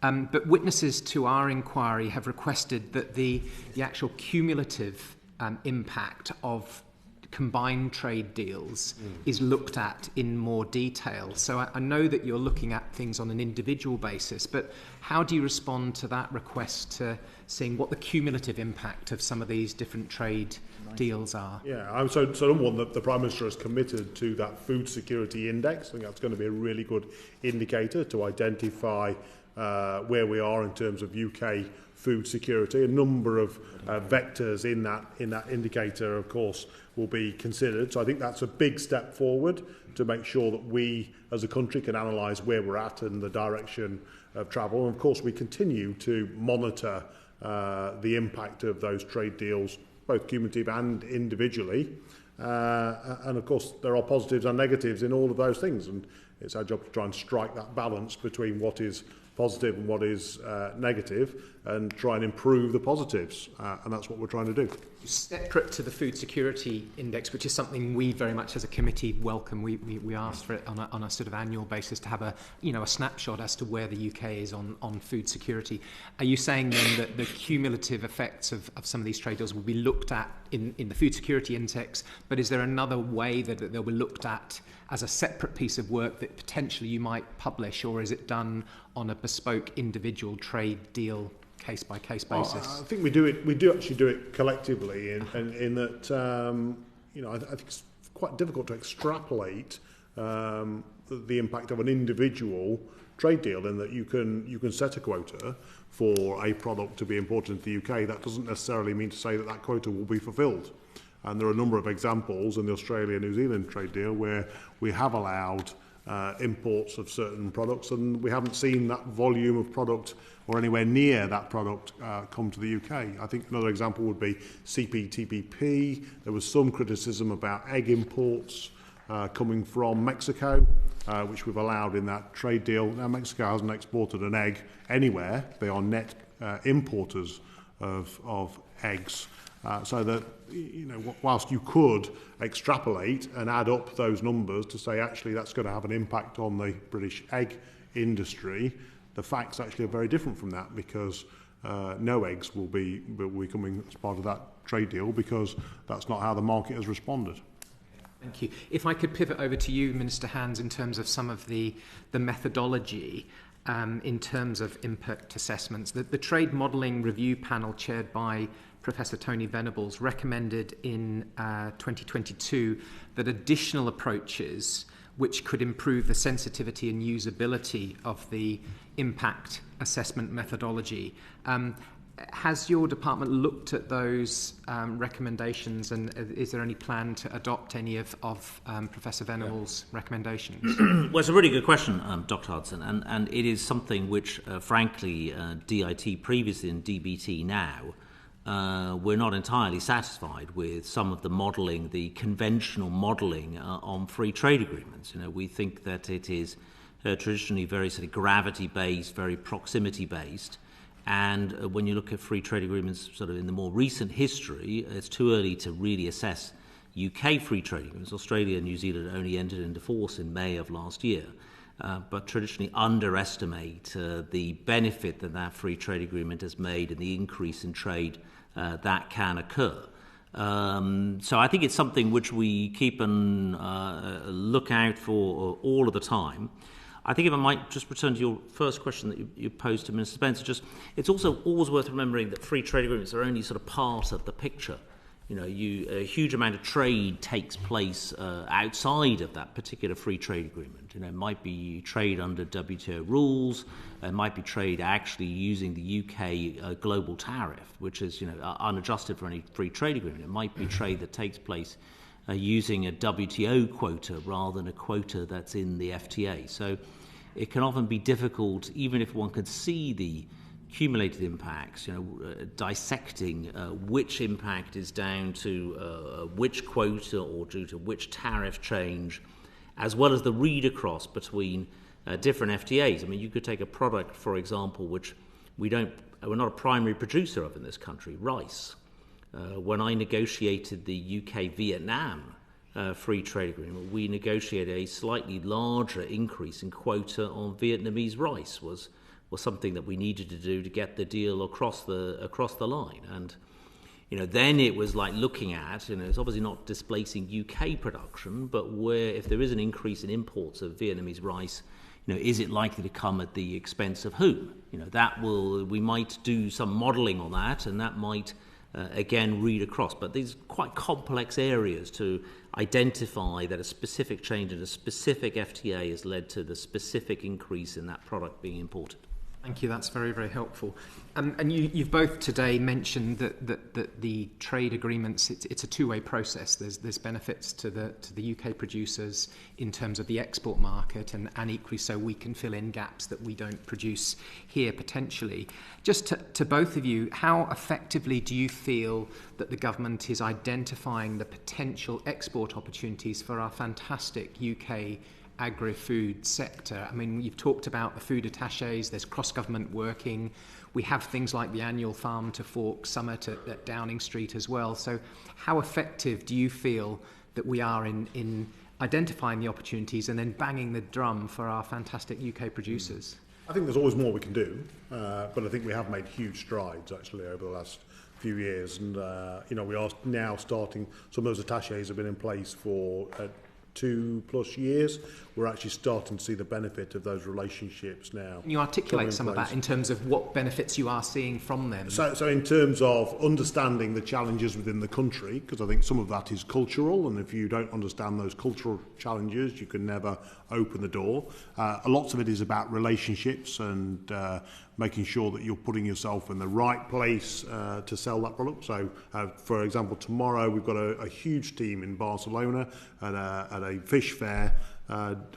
But witnesses to our inquiry have requested that the actual cumulative impact of combined trade deals is looked at in more detail. So I know that you're looking at things on an individual basis, but how do you respond to that request to seeing what the cumulative impact of some of these different trade deals are? Yeah, so number one, the Prime Minister has committed to that food security index. I think that's going to be a really good indicator to identify where we are in terms of UK food security. A number of vectors in that indicator, of course, will be considered. So I think that's a big step forward to make sure that we as a country can analyse where we're at and the direction of travel. And of course, we continue to monitor the impact of those trade deals, both cumulative and individually. And of course, there are positives and negatives in all of those things. And it's our job to try and strike that balance between what is positive and what is negative, and try and improve the positives. And that's what we're trying to do. Separate to the food security index, which is something we very much as a committee welcome, we asked for it on a sort of annual basis to have a snapshot as to where the UK is on food security. Are you saying then that the cumulative effects of some of these trade deals will be looked at in the food security index, but is there another way that they'll be looked at as a separate piece of work that potentially you might publish, or is it done on a bespoke individual trade deal case-by-case basis? I think we do actually do it collectively in that I think it's quite difficult to extrapolate the impact of an individual trade deal, in that you can set a quota for a product to be imported into the UK. That doesn't necessarily mean to say that that quota will be fulfilled. And there are a number of examples in the Australia-New Zealand trade deal where we have allowed imports of certain products, and we haven't seen that volume of product or anywhere near that product come to the UK. I think another example would be CPTPP. There was some criticism about egg imports coming from Mexico, which we've allowed in that trade deal. Now, Mexico hasn't exported an egg anywhere. They are net importers of eggs. So that, whilst you could extrapolate and add up those numbers to say actually that's going to have an impact on the British egg industry, the facts actually are very different from that, because no eggs will be coming as part of that trade deal, because that's not how the market has responded. Thank you. If I could pivot over to you, Minister Hands, in terms of some of the methodology in terms of impact assessments. The Trade Modelling Review Panel, chaired by Professor Tony Venables, recommended in 2022 that additional approaches which could improve the sensitivity and usability of the impact assessment methodology. Has your department looked at those recommendations, and is there any plan to adopt any of Professor Venables' recommendations? Well, it's a really good question, Dr. Hudson, and it is something which, frankly, DIT previously and DBT now, we're not entirely satisfied with some of the modelling, the conventional modelling on free trade agreements. We think that it is traditionally very sort of gravity-based, very proximity-based. And when you look at free trade agreements sort of in the more recent history, it's too early to really assess UK free trade agreements. Australia and New Zealand only entered into force in May of last year, but traditionally underestimate the benefit that free trade agreement has made and the increase in trade that can occur. So I think it's something which we keep an look out for all of the time. I think if I might just return to your first question that you posed to Minister Spencer, it's also always worth remembering that free trade agreements are only sort of part of the picture. A huge amount of trade takes place outside of that particular free trade agreement. It might be trade under WTO rules, it might be trade actually using the UK global tariff, which is unadjusted for any free trade agreement. It might be trade that takes place using a WTO quota rather than a quota that's in the FTA. So it can often be difficult, even if one could see the cumulative impacts, dissecting which impact is down to which quota or due to which tariff change, as well as the read across between different FTAs. I mean, you could take a product, for example, which we're not a primary producer of in this country, rice. When I negotiated the UK-Vietnam free trade agreement, we negotiated a slightly larger increase in quota on Vietnamese rice. Was something that we needed to do to get the deal across the line. And then it was like looking at, it's obviously not displacing UK production, but where if there is an increase in imports of Vietnamese rice, is it likely to come at the expense of whom? We might do some modelling on that, and that might again read across. But these quite complex areas to identify that a specific change in a specific FTA has led to the specific increase in that product being imported. Thank you. That's very, very helpful. And you've both today mentioned that the trade agreements, it's a two-way process. There's benefits to the UK producers in terms of the export market, and equally so we can fill in gaps that we don't produce here potentially. Just to both of you, how effectively do you feel that the government is identifying the potential export opportunities for our fantastic UK agri-food sector? I mean, you've talked about the food attachés, there's cross-government working, we have things like the annual Farm to Fork Summit at Downing Street as well. So how effective do you feel that we are in identifying the opportunities and then banging the drum for our fantastic UK producers? I think there's always more we can do, but I think we have made huge strides actually over the last few years, and we are now starting. Some of those attachés have been in place for 2+ years, we're actually starting to see the benefit of those relationships now. Can you articulate some of that in terms of what benefits you are seeing from them? So in terms of understanding the challenges within the country, because I think some of that is cultural, and if you don't understand those cultural challenges, you can never open the door. Lots of it is about relationships and making sure that you're putting yourself in the right place to sell that product. So, for example, tomorrow we've got a huge team in Barcelona at a fish fair.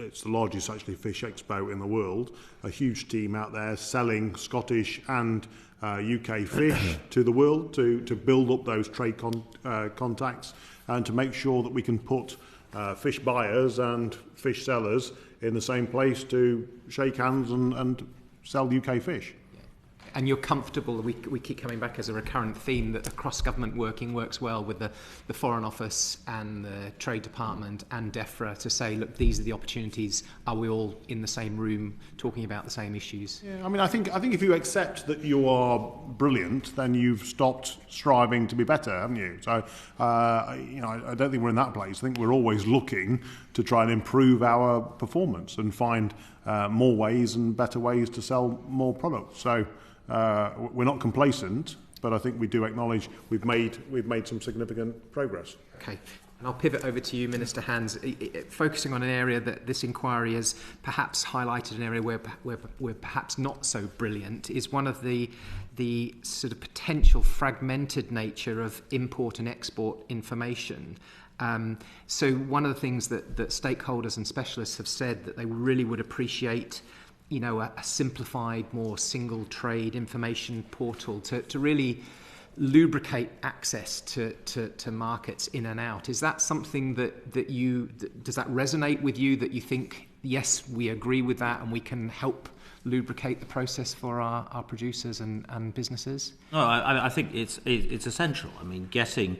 It's the largest actually fish expo in the world. A huge team out there selling Scottish and UK fish to the world to build up those trade contacts and to make sure that we can put fish buyers and fish sellers in the same place to shake hands and sell UK fish. And you're comfortable, we keep coming back as a recurrent theme, that the cross-government working works well with the Foreign Office and the Trade Department and DEFRA to say, look, these are the opportunities. Are we all in the same room talking about the same issues? Yeah, I mean, I think if you accept that you are brilliant, then you've stopped striving to be better, haven't you? So, I don't think we're in that place. I think we're always looking to try and improve our performance and find more ways and better ways to sell more products. So. We're not complacent, but I think we do acknowledge we've made some significant progress. Okay, and I'll pivot over to you, Minister Hands. Focusing on an area that this inquiry has perhaps highlighted, an area where we're perhaps not so brilliant, is one of the sort of potential fragmented nature of import and export information. So one of the things that stakeholders and specialists have said that they really would appreciate, a simplified, more single trade information portal to really lubricate access to markets in and out. Is that something does that resonate with you, that you think, yes, we agree with that and we can help lubricate the process for our producers and businesses? No, I think it's essential. I mean, getting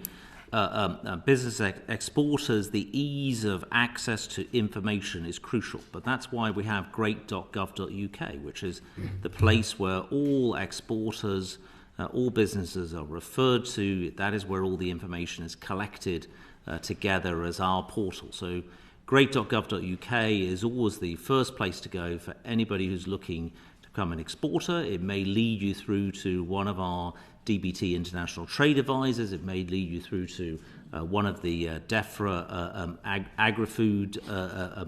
business exporters, the ease of access to information is crucial. But that's why we have great.gov.uk, which is the place where all exporters, all businesses are referred to. That is where all the information is collected together as our portal. So great.gov.uk is always the first place to go for anybody who's looking to become an exporter. It may lead you through to one of our DBT International Trade Advisors. It may lead you through to one of the DEFRA agri-food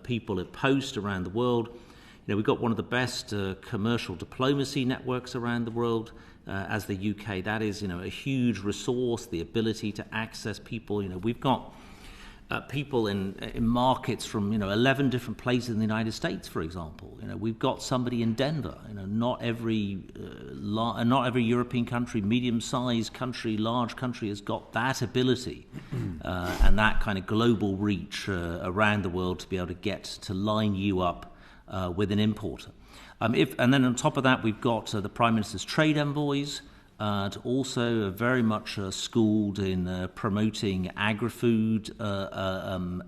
people at Post around the world. We've got one of the best commercial diplomacy networks around the world as the UK. That is, a huge resource, the ability to access people. We've got people in markets from 11 different places in the United States, for example. We've got somebody in Denver. Not every European country, medium-sized country, large country has got that ability and that kind of global reach around the world to be able to get to line you up with an importer. And then on top of that, we've got the Prime Minister's trade envoys. Also very much schooled in promoting agri-food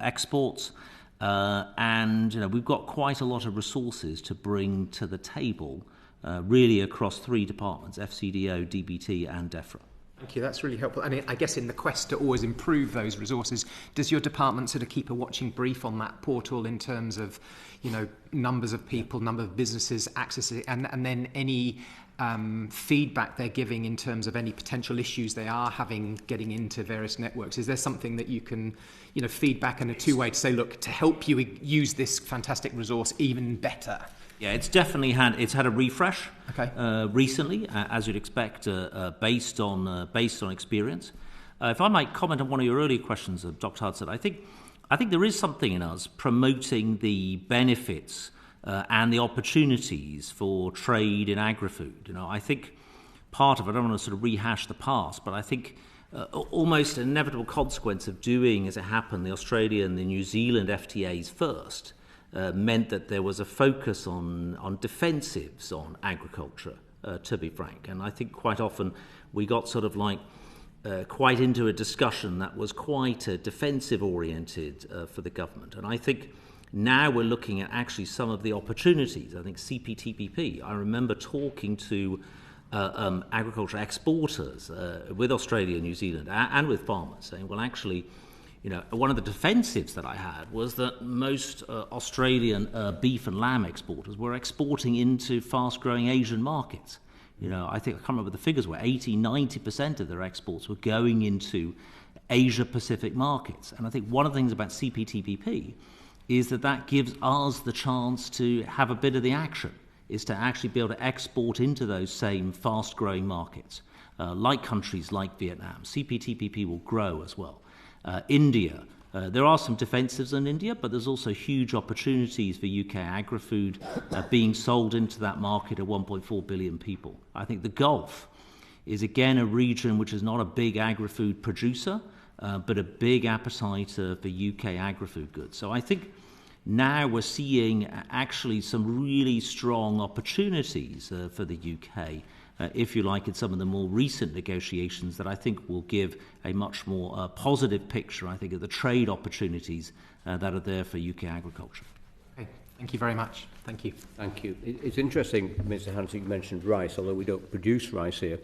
exports, and we've got quite a lot of resources to bring to the table, really across three departments: FCDO, DBT, and DEFRA. Thank you, that's really helpful. And I guess in the quest to always improve those resources, does your department sort of keep a watching brief on that portal in terms of, numbers of people, number of businesses accessing, and then any feedback they're giving in terms of any potential issues they are having getting into various networks? Is there something that you can, feedback in a two-way to say, look, to help you use this fantastic resource even better? Yeah, it's definitely had a refresh recently, as you'd expect, based on experience. If I might comment on one of your earlier questions, Dr. Hudson, I think there is something in us promoting the benefits and the opportunities for trade in agri-food. I think part of it, I don't want to sort of rehash the past, but I think almost an inevitable consequence of doing, as it happened, the Australian and the New Zealand FTAs first meant that there was a focus on defensives on agriculture, to be frank. And I think quite often we got sort of like quite into a discussion that was quite defensive-oriented for the government. And I think now we're looking at actually some of the opportunities. I think CPTPP, I remember talking to agriculture exporters with Australia and New Zealand and with farmers saying, well, actually, one of the defensives that I had was that most Australian beef and lamb exporters were exporting into fast-growing Asian markets. I think, I can't remember the figures, were 80-90% of their exports were going into Asia-Pacific markets. And I think one of the things about CPTPP is that gives us the chance to have a bit of the action, is to actually be able to export into those same fast-growing markets, like countries like Vietnam. CPTPP will grow as well. India, there are some defensives in India, but there's also huge opportunities for UK agri-food being sold into that market of 1.4 billion people. I think the Gulf is again a region which is not a big agri-food producer, but a big appetite for UK agri-food goods. So I think now we're seeing actually some really strong opportunities for the UK, if you like, in some of the more recent negotiations that I think will give a much more positive picture, I think, of the trade opportunities that are there for UK agriculture. Okay, thank you very much. Thank you. Thank you. It's interesting, Mr. Hanson, you mentioned rice, although we don't produce rice here.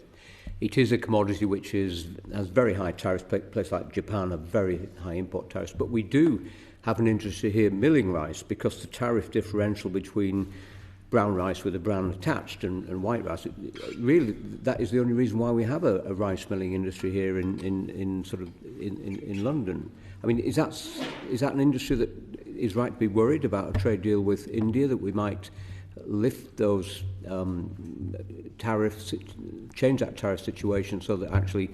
It is a commodity which has very high tariffs. Places like Japan have very high import tariffs. But we do have an interest here milling rice, because the tariff differential between brown rice with a brown attached and white rice, really that is the only reason why we have a rice milling industry here in London. I mean, is that an industry that is right to be worried about a trade deal with India, that we might lift those tariffs, change that tariff situation, so that actually,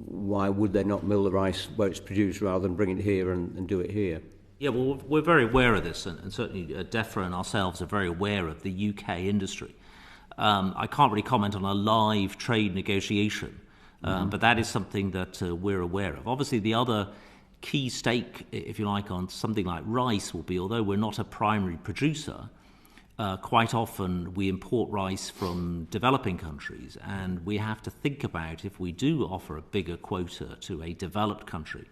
why would they not mill the rice where it's produced rather than bring it here and do it here? Yeah, well, we're very aware of this, and certainly DEFRA and ourselves are very aware of the UK industry. I can't really comment on a live trade negotiation, but that is something that we're aware of. Obviously, the other key stake, if you like, on something like rice will be, although we're not a primary producer, quite often we import rice from developing countries, and we have to think about, if we do offer a bigger quota to a developed country,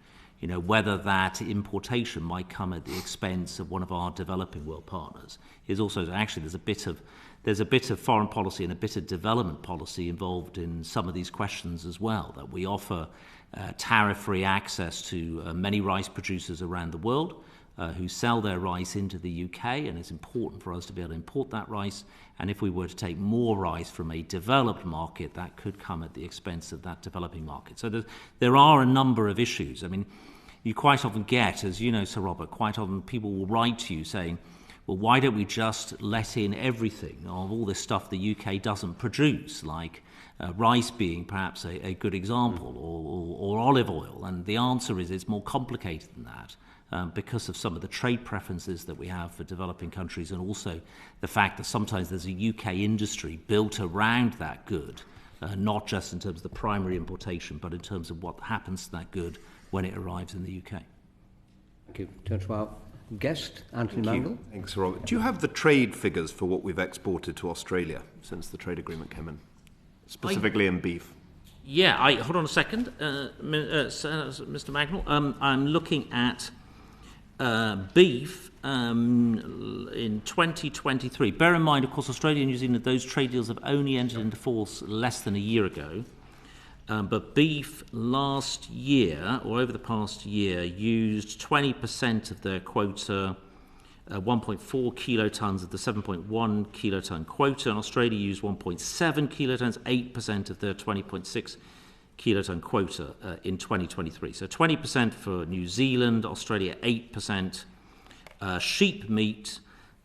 whether that importation might come at the expense of one of our developing world partners. Is also actually there's a bit of foreign policy and a bit of development policy involved in some of these questions as well, that we offer tariff-free access to many rice producers around the world who sell their rice into the UK, and it's important for us to be able to import that rice. And if we were to take more rice from a developed market, that could come at the expense of that developing market. So there are a number of issues. I mean, you quite often get, as you know, Sir Robert, quite often people will write to you saying, well, why don't we just let in everything of all this stuff the UK doesn't produce, like rice being perhaps a good example, or olive oil? And the answer is it's more complicated than that. Because of some of the trade preferences that we have for developing countries, and also the fact that sometimes there's a UK industry built around that good, not just in terms of the primary importation, but in terms of what happens to that good when it arrives in the UK. Thank you. Turn to our guest, Anthony Mangle. Thanks, Robert. Do you have the trade figures for what we've exported to Australia since the trade agreement came in, specifically in beef? Yeah, hold on a second, Mr. Magnell. I'm looking at beef in 2023. Bear in mind, of course, Australia and New Zealand, those trade deals have only entered into force less than a year ago. But beef last year, or over the past year, used 20% of their quota, 1.4 kilotons of the 7.1 kiloton quota, and Australia used 1.7 kilotons, 8% of their 20.6 kiloton quota in 2023. So 20% for New Zealand, Australia 8%. Sheep meat,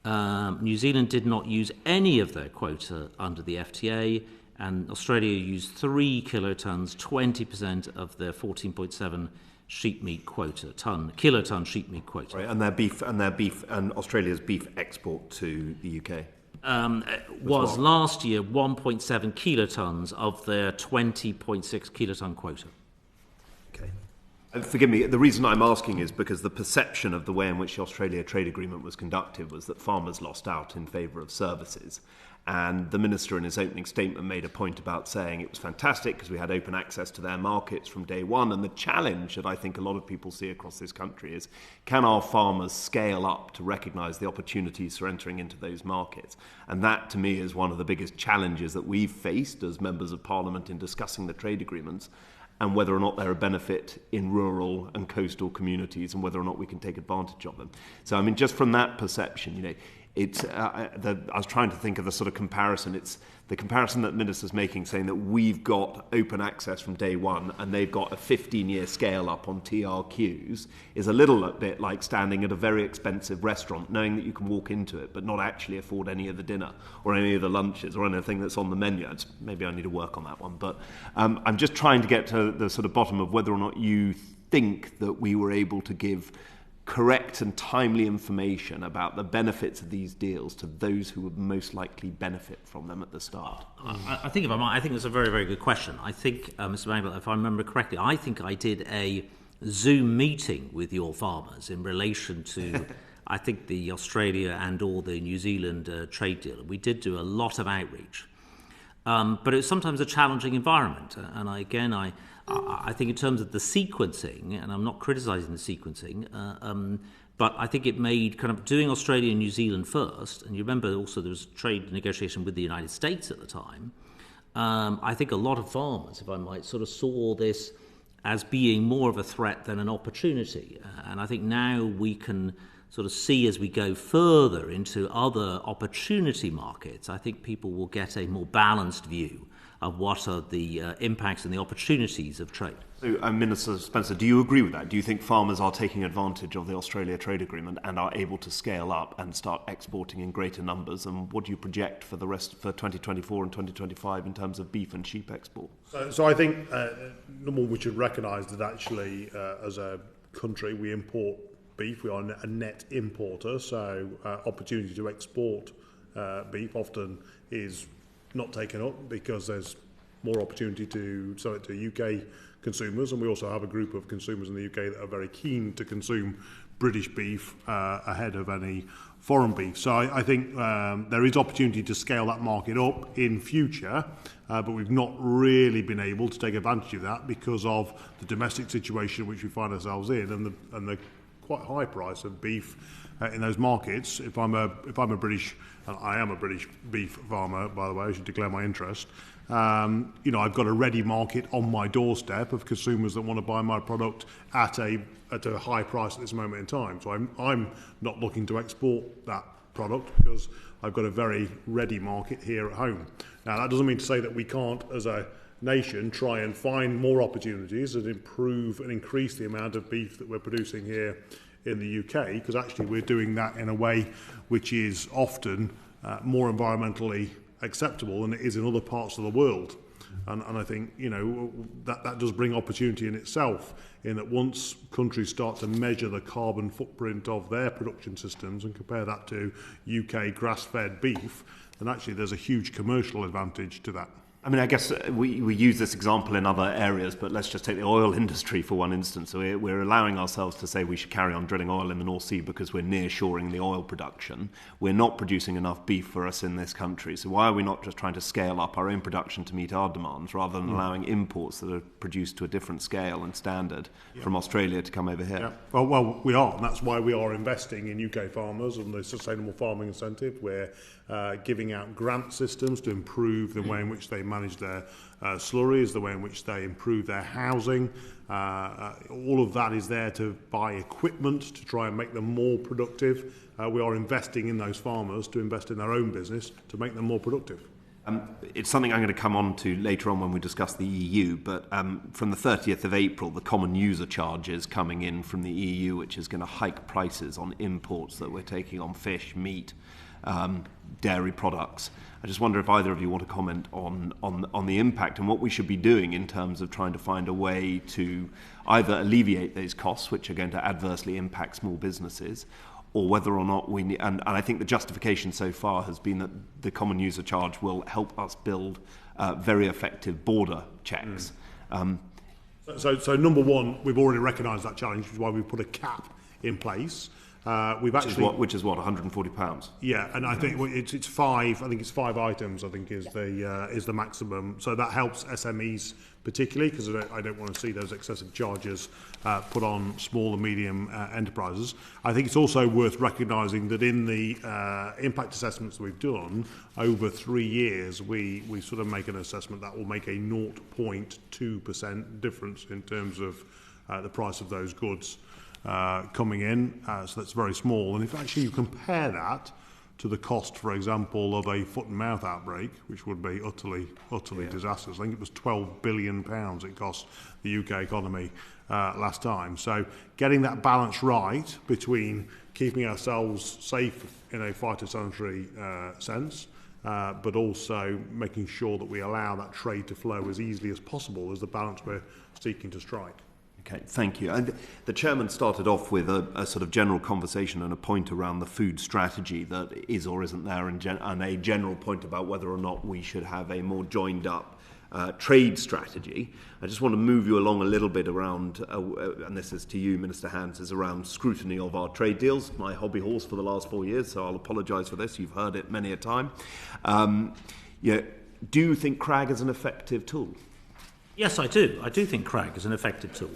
New Zealand did not use any of their quota under the FTA, and Australia used 3 kilotons, 20% of their 14.7 sheep meat quota, kiloton sheep meat quota. Right, and their beef, and Australia's beef export to the UK was last year 1.7 kilotons of their 20.6 kiloton quota. Okay. Forgive me, the reason I'm asking is because the perception of the way in which the Australia trade agreement was conducted was that farmers lost out in favour of services. And the Minister in his opening statement made a point about saying it was fantastic because we had open access to their markets from day one. And the challenge that I think a lot of people see across this country is, can our farmers scale up to recognise the opportunities for entering into those markets? And that, to me, is one of the biggest challenges that we've faced as members of Parliament in discussing the trade agreements. and whether or not they're a benefit in rural and coastal communities and whether or not we can take advantage of them. So, I mean, just from that perception, it's, I was trying to think of the sort of comparison. It's the comparison that the Minister's making, saying that we've got open access from day one and they've got a 15-year scale up on TRQs, is a little bit like standing at a very expensive restaurant, knowing that you can walk into it but not actually afford any of the dinner or any of the lunches or anything that's on the menu. Maybe I need to work on that one. But I'm just trying to get to the sort of bottom of whether or not you think that we were able to give correct and timely information about the benefits of these deals to those who would most likely benefit from them at the start. I think, if I might, I think that's a very, very good question. I think, Mr. Mangle, if I remember correctly, I think I did a Zoom meeting with your farmers in relation to, I think, the Australia and or the New Zealand trade deal. We did do a lot of outreach. But it was sometimes a challenging environment. And I think in terms of the sequencing, and I'm not criticising the sequencing, but I think it made kind of doing Australia and New Zealand first, and you remember also there was trade negotiation with the United States at the time. I think a lot of farmers, if I might, sort of saw this as being more of a threat than an opportunity. And I think now we can sort of see as we go further into other opportunity markets, I think people will get a more balanced view of what are the impacts and the opportunities of trade. So, Minister Spencer, do you agree with that? Do you think farmers are taking advantage of the Australia trade agreement and are able to scale up and start exporting in greater numbers? And what do you project for the rest for 2024 and 2025 in terms of beef and sheep export? So I think, number one, we should recognise that actually, as a country, we import beef. We are a net importer, so opportunity to export beef often is not taken up because there's more opportunity to sell it to UK consumers, and we also have a group of consumers in the UK that are very keen to consume British beef ahead of any foreign beef. So I think there is opportunity to scale that market up in future, but we've not really been able to take advantage of that because of the domestic situation which we find ourselves in and the quite high price of beef in those markets. If I'm a British, and I am a British beef farmer, by the way, I should declare my interest. I've got a ready market on my doorstep of consumers that want to buy my product at a high price at this moment in time. So I'm not looking to export that product because I've got a very ready market here at home. Now that doesn't mean to say that we can't, as a nation, try and find more opportunities and improve and increase the amount of beef that we're producing here in the UK, because actually we're doing that in a way which is often more environmentally acceptable than it is in other parts of the world. And I think, that does bring opportunity in itself, in that once countries start to measure the carbon footprint of their production systems and compare that to UK grass-fed beef, then actually there's a huge commercial advantage to that. I mean, I guess we use this example in other areas, but let's just take the oil industry for one instance. So we're allowing ourselves to say we should carry on drilling oil in the North Sea because we're near-shoring the oil production. We're not producing enough beef for us in this country. So why are we not just trying to scale up our own production to meet our demands rather than allowing imports that are produced to a different scale and standard from Australia to come over here? Yeah. Well, we are, and that's why we are investing in UK farmers and the Sustainable Farming Incentive. We're giving out grant systems to improve the way in which they manage their slurries, the way in which they improve their housing. All of that is there to buy equipment to try and make them more productive. We are investing in those farmers to invest in their own business to make them more productive. It's something I'm going to come on to later on when we discuss the EU, but from the 30th of April, the common user charge is coming in from the EU, which is going to hike prices on imports that we're taking on fish, meat, dairy products. I just wonder if either of you want to comment on the impact and what we should be doing in terms of trying to find a way to either alleviate those costs, which are going to adversely impact small businesses, or whether or not we need, and I think the justification so far has been that the common user charge will help us build very effective border checks. So number one, we've already recognised that challenge, which is why we've put a cap in place. Which is what, £140? Yeah, and I think it's five. I think it's 5 items. I think is the maximum. So that helps SMEs particularly, because I don't want to see those excessive charges put on small and medium enterprises. I think it's also worth recognising that in the impact assessments that we've done over 3 years, we sort of make an assessment that will make a 0.2% difference in terms of the price of those goods coming in, so that's very small. And if actually you compare that to the cost, for example, of a foot and mouth outbreak, which would be utterly disastrous. I think it was £12 billion it cost the UK economy last time. So getting that balance right between keeping ourselves safe in a phytosanitary sense, but also making sure that we allow that trade to flow as easily as possible is the balance we're seeking to strike. Okay, thank you. And the chairman started off with a sort of general conversation and a point around the food strategy that is or isn't there, and a general point about whether or not we should have a more joined up trade strategy. I just want to move you along a little bit around, and this is to you, Minister Hans, is around scrutiny of our trade deals, my hobby horse for the last 4 years, so I'll apologise for this. You've heard it many a time. Do you think CRAG is an effective tool? Yes, I do. I do think CRAG is an effective tool.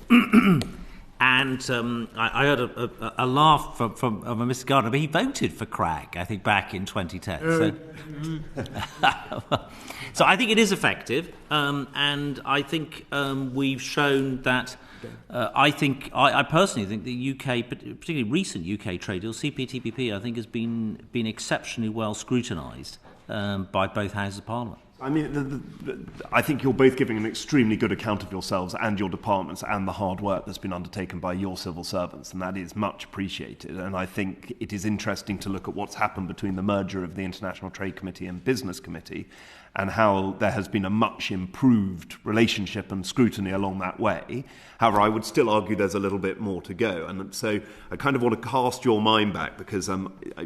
And I heard a laugh from Mr. Gardner, but he voted for CRAG, I think, back in 2010. So I think it is effective, and I think we've shown that. I personally think the UK, particularly recent UK trade deal, CPTPP, I think has been exceptionally well scrutinised by both Houses of Parliament. I mean, I think you're both giving an extremely good account of yourselves and your departments and the hard work that's been undertaken by your civil servants, and that is much appreciated. And I think it is interesting to look at what's happened between the merger of the International Trade Committee and Business Committee, and how there has been a much improved relationship and scrutiny along that way. However, I would still argue there's a little bit more to go. And so I kind of want to cast your mind back, because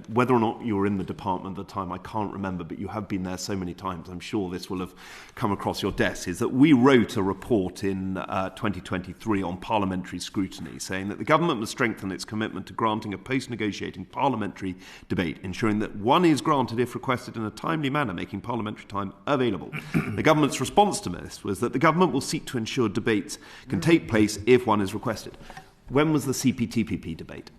whether or not you were in the department at the time, I can't remember, but you have been there so many times, I'm sure this will have come across your desk, is that we wrote a report in 2023 on parliamentary scrutiny, saying that the government must strengthen its commitment to granting a post-negotiating parliamentary debate, ensuring that one is granted if requested in a timely manner, making parliamentary time available. The government's response to this was that the government will seek to ensure debates can take place if one is requested. When was the CPTPP debate?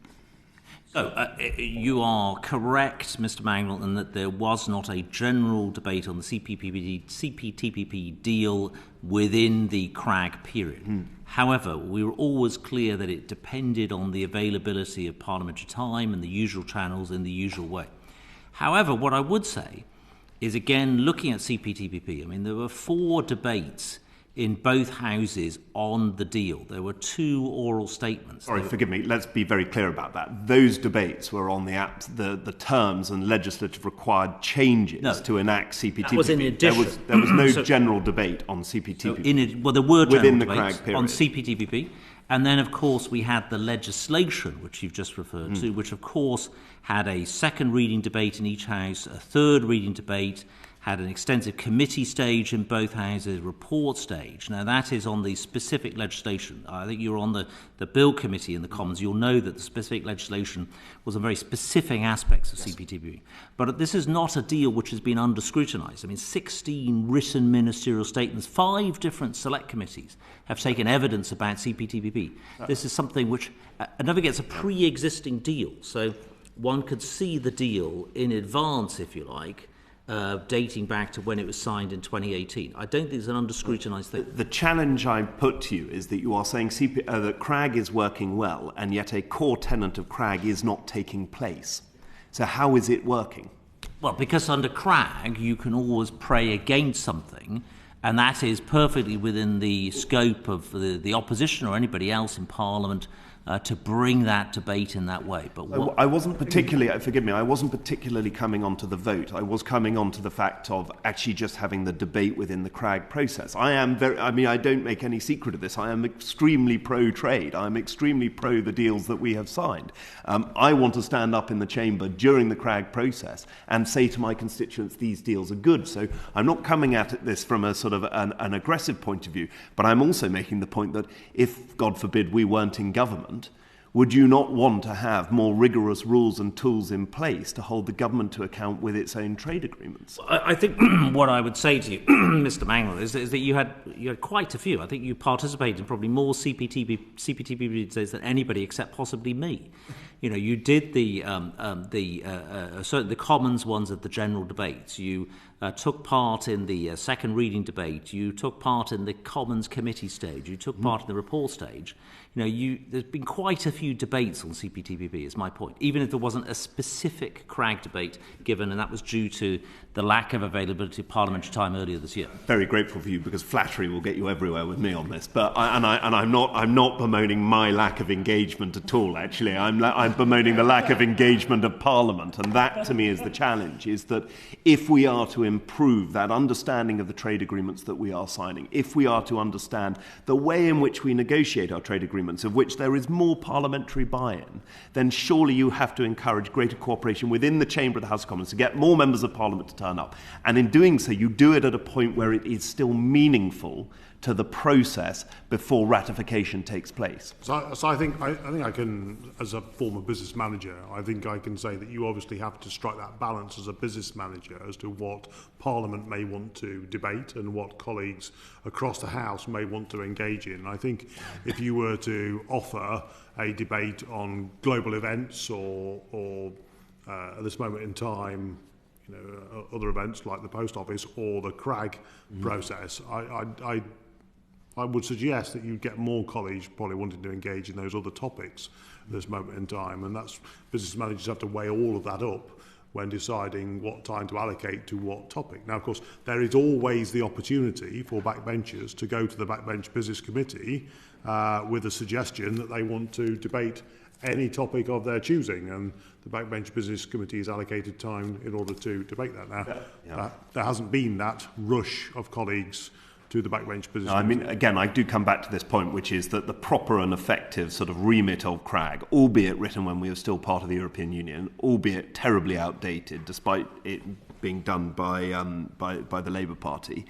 So, you are correct, Mr. Mangle, in that there was not a general debate on the CPTPP deal within the CRAG period. However, we were always clear that it depended on the availability of parliamentary time and the usual channels in the usual way. However, what I would say is, again, looking at CPTPP, I mean, there were 4 debates in both houses on the deal. There were 2 oral statements. Sorry, forgive me, let's be very clear about that. Those debates were on the terms and legislative required changes to enact CPTPP. That was in addition. There was no general debate on CPTPP. There were within general the debates CRAG on CPTPP. And then, of course, we had the legislation, which you've just referred to, which, of course, had a second reading debate in each house, a third reading debate, had an extensive committee stage in both houses, report stage. Now, that is on the specific legislation. I think you're on the Bill Committee in the Commons. You'll know that the specific legislation was on very specific aspects of CPTPP. But this is not a deal which has been under-scrutinised. I mean, 16 written ministerial statements, 5 different select committees have taken evidence about CPTPP. This is something which, never gets a pre-existing deal. So one could see the deal in advance, if you like, dating back to when it was signed in 2018. I don't think it's an under-scrutinised thing. The challenge I put to you is that you are saying that CRAG is working well, and yet a core tenet of CRAG is not taking place. So how is it working? Well, because under CRAG, you can always pray against something, and that is perfectly within the scope of the opposition or anybody else in Parliament to bring that debate in that way. But I wasn't particularly, forgive me, I wasn't particularly coming on to the vote. I was coming on to the fact of actually just having the debate within the CRAG process. I don't make any secret of this. I am extremely pro-trade. I'm extremely pro the deals that we have signed. I want to stand up in the chamber during the CRAG process and say to my constituents, these deals are good. So I'm not coming at this from a sort of an aggressive point of view, but I'm also making the point that if, God forbid, we weren't in government, would you not want to have more rigorous rules and tools in place to hold the government to account with its own trade agreements? I think what I would say to you, Mr. Mangle, is that you had quite a few. I think you participated in probably more CPTPP days than anybody except possibly me. You know, you did the Commons ones at the general debates. You took part in the second reading debate. You took part in the Commons committee stage. You took part in the report stage. You know, there's been quite a few debates on CPTPP, is my point, even if there wasn't a specific CRAG debate given, and that was due to the lack of availability of parliamentary time earlier this year. Very grateful for you, because flattery will get you everywhere with me on this. But I'm not bemoaning my lack of engagement at all. Actually, I'm bemoaning the lack of engagement of Parliament, and that to me is the challenge. Is that if we are to improve that understanding of the trade agreements that we are signing, if we are to understand the way in which we negotiate our trade agreements, of which there is more parliamentary buy-in, then surely you have to encourage greater cooperation within the chamber of the House of Commons to get more members of Parliament to turn up. And in doing so, you do it at a point where it is still meaningful to the process before ratification takes place. So I think I can, as a former business manager, I think I can say that you obviously have to strike that balance as a business manager as to what Parliament may want to debate and what colleagues across the House may want to engage in. I think if you were to offer a debate on global events or at this moment in time, you know, other events like the post office or the CRAG process, I would suggest that you get more colleagues probably wanting to engage in those other topics at this moment in time, and that's business managers have to weigh all of that up when deciding what time to allocate to what topic. Now, of course, there is always the opportunity for backbenchers to go to the Backbench Business Committee with a suggestion that they want to debate any topic of their choosing, and the Backbench Business Committee has allocated time in order to debate that. Now, there hasn't been that rush of colleagues to the Backbench Business Committee. I mean, again, I do come back to this point, which is that the proper and effective sort of remit of CRAG, albeit written when we were still part of the European Union, albeit terribly outdated, despite it being done by the Labour Party,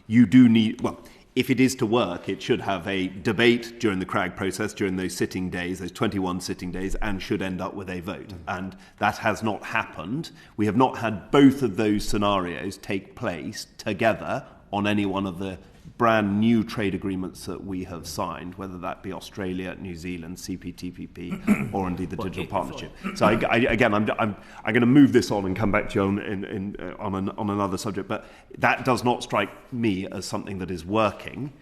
you do need, well, if it is to work, it should have a debate during the CRAG process, during those sitting days, those 21 sitting days, and should end up with a vote. And that has not happened. We have not had both of those scenarios take place together on any one of the brand new trade agreements that we have signed, whether that be Australia, New Zealand, CPTPP, or indeed the digital partnership. So I'm going to move this on and come back to you on another subject, but that does not strike me as something that is working.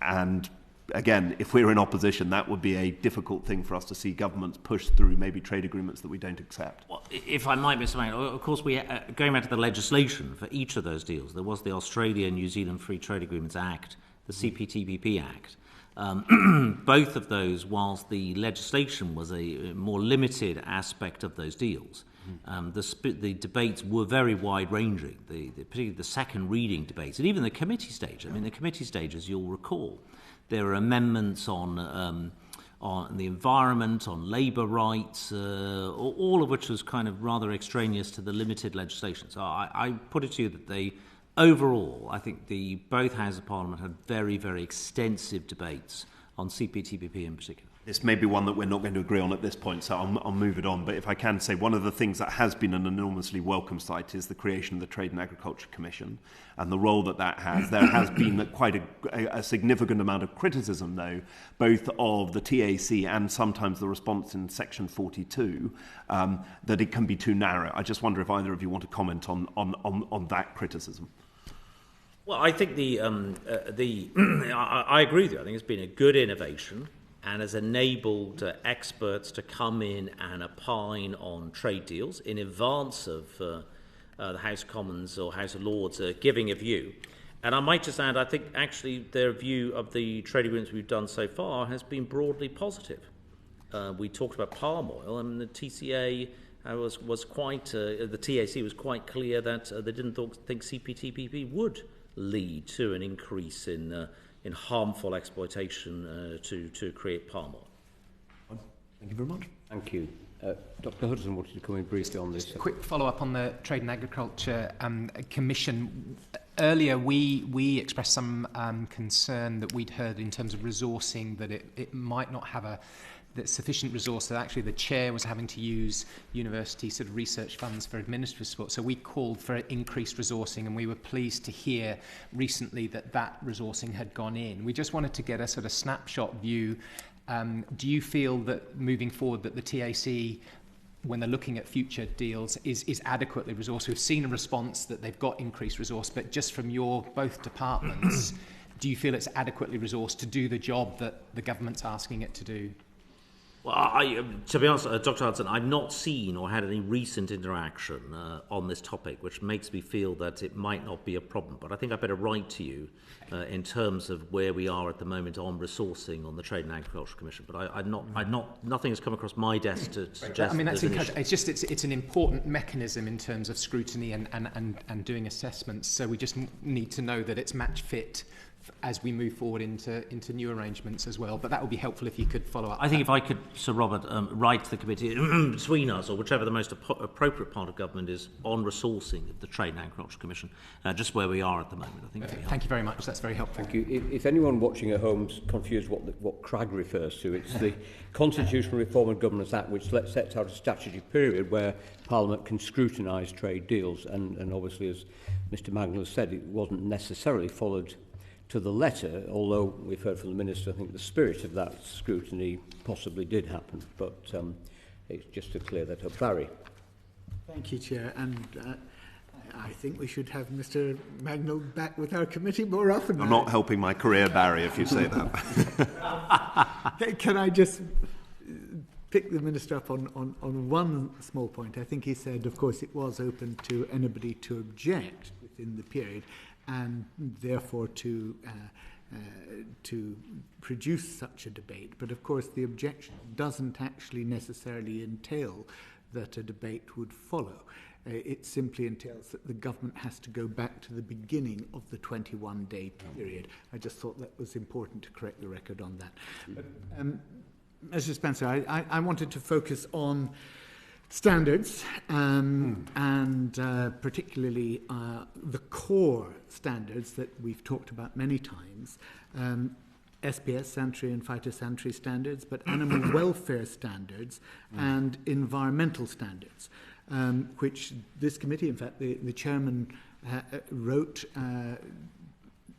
And again, if we're in opposition, that would be a difficult thing for us to see governments push through maybe trade agreements that we don't accept. Well, if I might, Mr. Mangle, of course, going back to the legislation for each of those deals, there was the Australia and New Zealand Free Trade Agreements Act, the CPTPP Act. Both of those, whilst the legislation was a more limited aspect of those deals, the debates were very wide-ranging, particularly the second reading debates, and even the committee stage. I mean, the committee stage, as you'll recall, there are amendments on the environment, on labour rights, all of which was kind of rather extraneous to the limited legislation. So I put it to you that overall, I think both Houses of Parliament had very, very extensive debates on CPTPP in particular. This may be one that we're not going to agree on at this point, so I'll move it on. But if I can say, one of the things that has been an enormously welcome sight is the creation of the Trade and Agriculture Commission and the role that has. There has been quite a significant amount of criticism, though, both of the TAC and sometimes the response in Section 42, that it can be too narrow. I just wonder if either of you want to comment on that criticism. Well, I think I agree with you. I think it's been a good innovation and has enabled experts to come in and opine on trade deals in advance of the House of Commons or House of Lords giving a view. And I might just add, I think actually their view of the trade agreements we've done so far has been broadly positive. We talked about palm oil, and the TCA was quite, the TAC was quite clear that they didn't think CPTPP would lead to an increase in harmful exploitation to create palm oil. Thank you very much. Thank you. Dr. Hudson wanted to come in briefly on this. Just a quick follow-up on the Trade and Agriculture Commission. Earlier, we expressed some concern that we'd heard in terms of resourcing, that it might not have sufficient resource, that actually the chair was having to use university sort of research funds for administrative support. So we called for increased resourcing, and we were pleased to hear recently that resourcing had gone in. We just wanted to get a sort of snapshot view. Do you feel that moving forward that the TAC, when they're looking at future deals, is adequately resourced? We've seen a response that they've got increased resource, but just from your both departments, do you feel it's adequately resourced to do the job that the government's asking it to do? Well, to be honest, Dr. Hudson, I've not seen or had any recent interaction on this topic, which makes me feel that it might not be a problem. But I think I better write to you in terms of where we are at the moment on resourcing on the Trade and Agriculture Commission. But nothing has come across my desk to suggest. I mean, that's encouraging. It's just it's an important mechanism in terms of scrutiny and doing assessments. So we just need to know that it's match fit as we move forward into new arrangements as well. But that would be helpful if you could follow up. I think if I could, Sir Robert, write to the committee between us, or whichever the most appropriate part of government is, on resourcing of the Trade and Agriculture Commission, just where we are at the moment. I think. Thank you very much. That's very helpful. Thank you. If anyone watching at home's confused what CRAG refers to, it's the Constitutional Reform and Governance Act, which sets out a statutory period where Parliament can scrutinise trade deals. And obviously, as Mr Magnus said, it wasn't necessarily followed to the letter, although we've heard from the Minister, I think the spirit of that scrutiny possibly did happen, but it's just to clear that up. Barry. Thank you, Chair, and I think we should have Mr Magnell back with our committee more often. I'm not helping my career, Barry, if you say that. Can I just pick the Minister up on one small point? I think he said, of course, it was open to anybody to object within the period, and therefore to produce such a debate. But of course the objection doesn't actually necessarily entail that a debate would follow. It simply entails that the government has to go back to the beginning of the 21-day period. I just thought that was important to correct the record on that. But, Mr Spencer, I wanted to focus on standards, and particularly the core standards that we've talked about many times, SPS, sanitary and phytosanitary standards, but animal welfare standards and environmental standards, which this committee, in fact, the chairman wrote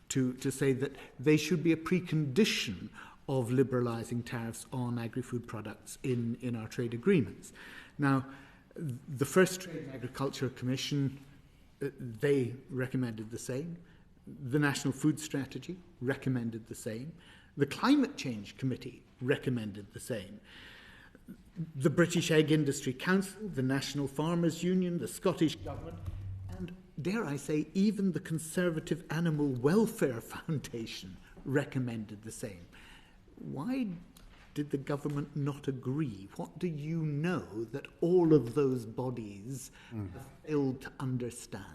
to say that they should be a precondition of liberalising tariffs on agri-food products in our trade agreements. Now, the first Trade and Agriculture Commission, they recommended the same. The National Food Strategy recommended the same. The Climate Change Committee recommended the same. The British Egg Industry Council, the National Farmers Union, the Scottish Government, and, dare I say, even the Conservative Animal Welfare Foundation recommended the same. Why did the government not agree? What do you know that all of those bodies have failed to understand?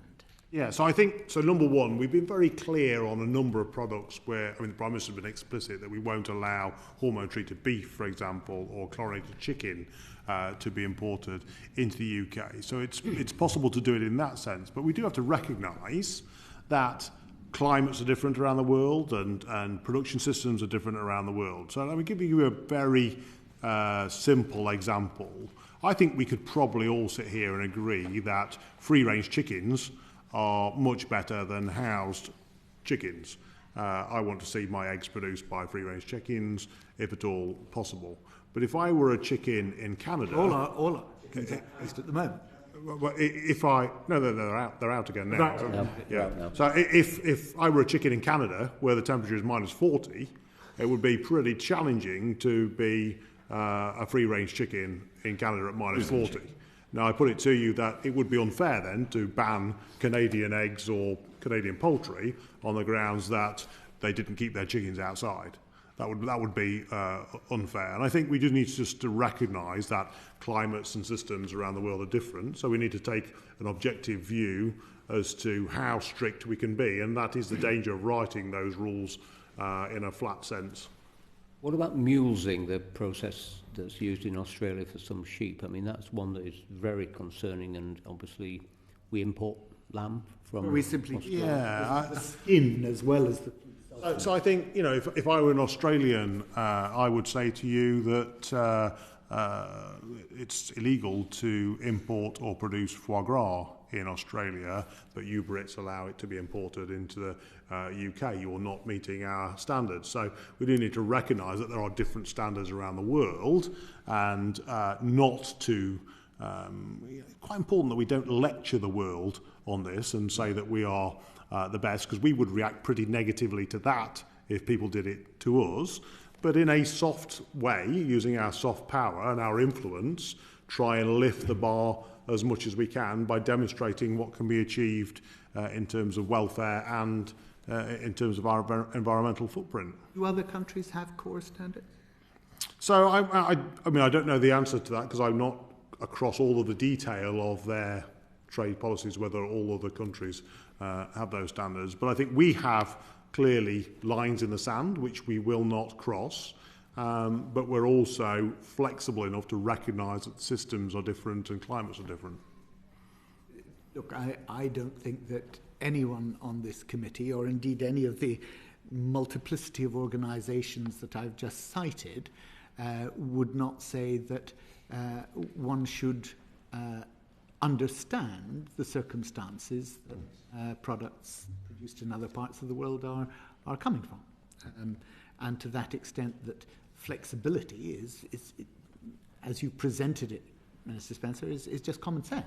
Yeah, so I think, number one, we've been very clear on a number of products where, the Prime Minister has been explicit that we won't allow hormone-treated beef, for example, or chlorinated chicken to be imported into the UK. So it's possible to do it in that sense, but we do have to recognise that climates are different around the world and production systems are different around the world. So let me give you a very simple example. I think we could probably all sit here and agree that free-range chickens are much better than housed chickens. I want to see my eggs produced by free-range chickens, if at all possible. But if I were a chicken in Canada... All are chickens housed at the moment. Well, they're out again now. Right. So if I were a chicken in Canada where the temperature is minus 40, it would be pretty challenging to be a free-range chicken in Canada at minus 40. Now, I put it to you that it would be unfair then to ban Canadian eggs or Canadian poultry on the grounds that they didn't keep their chickens outside. That would be unfair. And I think we just need to recognise that climates and systems around the world are different. So we need to take an objective view as to how strict we can be. And that is the danger of writing those rules in a flat sense. What about mulesing, the process that's used in Australia for some sheep? That's one that is very concerning, and obviously we import lamb from we simply Yeah, the skin as well as the. So I think, you know, if I were an Australian, I would say to you that it's illegal to import or produce foie gras in Australia, but you Brits allow it to be imported into the UK. You're not meeting our standards. So we do need to recognise that there are different standards around the world, and not to... quite important that we don't lecture the world on this and say that we are the best, because we would react pretty negatively to that if people did it to us. But in a soft way, using our soft power and our influence, try and lift the bar as much as we can by demonstrating what can be achieved in terms of welfare and in terms of our environmental footprint. Do other countries have core standards? So I mean, I don't know the answer to that, because I'm not across all of the detail of their trade policies, whether all other countries have those standards. But I think we have clearly lines in the sand which we will not cross, but we're also flexible enough to recognise that systems are different and climates are different. Look, I don't think that anyone on this committee, or indeed any of the multiplicity of organisations that I've just cited, would not say that one should understand the circumstances that products produced in other parts of the world are coming from. And to that extent that flexibility is as you presented it, Minister Spencer, is just common sense.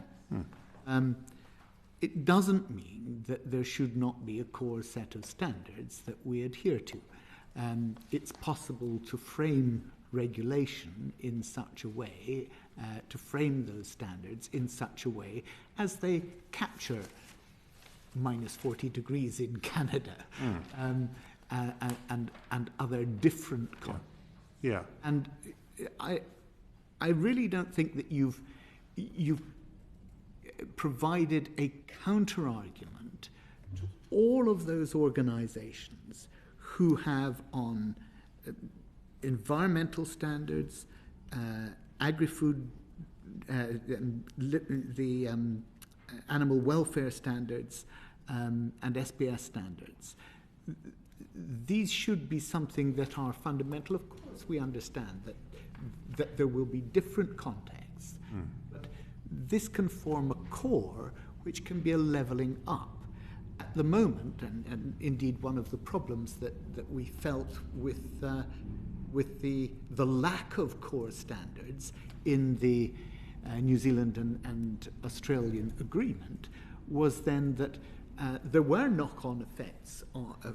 It doesn't mean that there should not be a core set of standards that we adhere to. It's possible to frame regulation in such a way, to frame those standards in such a way as they capture minus 40 degrees in Canada and other different contexts. Yeah. And I really don't think that you've provided a counter-argument to all of those organisations who have on environmental standards, agri-food, the animal welfare standards, and SPS standards. These should be something that are fundamental. Of course, we understand that there will be different contexts, but this can form a core which can be a levelling up. At the moment, and indeed one of the problems that we felt with the lack of core standards in the New Zealand and Australian agreement was then that there were knock-on effects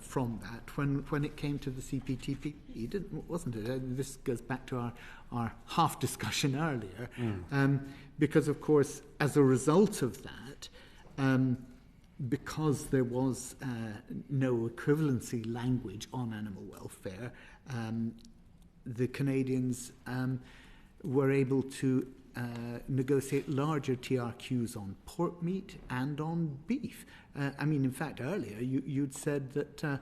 from that when it came to the CPTPP, wasn't it? This goes back to our half discussion earlier, because of course as a result of that, because there was no equivalency language on animal welfare, the Canadians were able to negotiate larger TRQs on pork meat and on beef. I mean, in fact, earlier you'd said that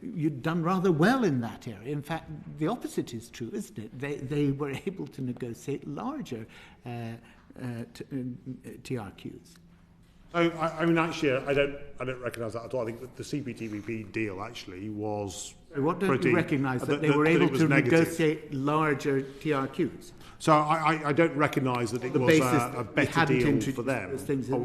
you'd done rather well in that area. In fact, the opposite is true, isn't it? They were able to negotiate larger TRQs. I mean, actually, I don't recognise that at all. I think that the CPTPP deal actually was. What don't you recognise? That they were able to negotiate larger TRQs? So I don't recognise that it was a better deal for them.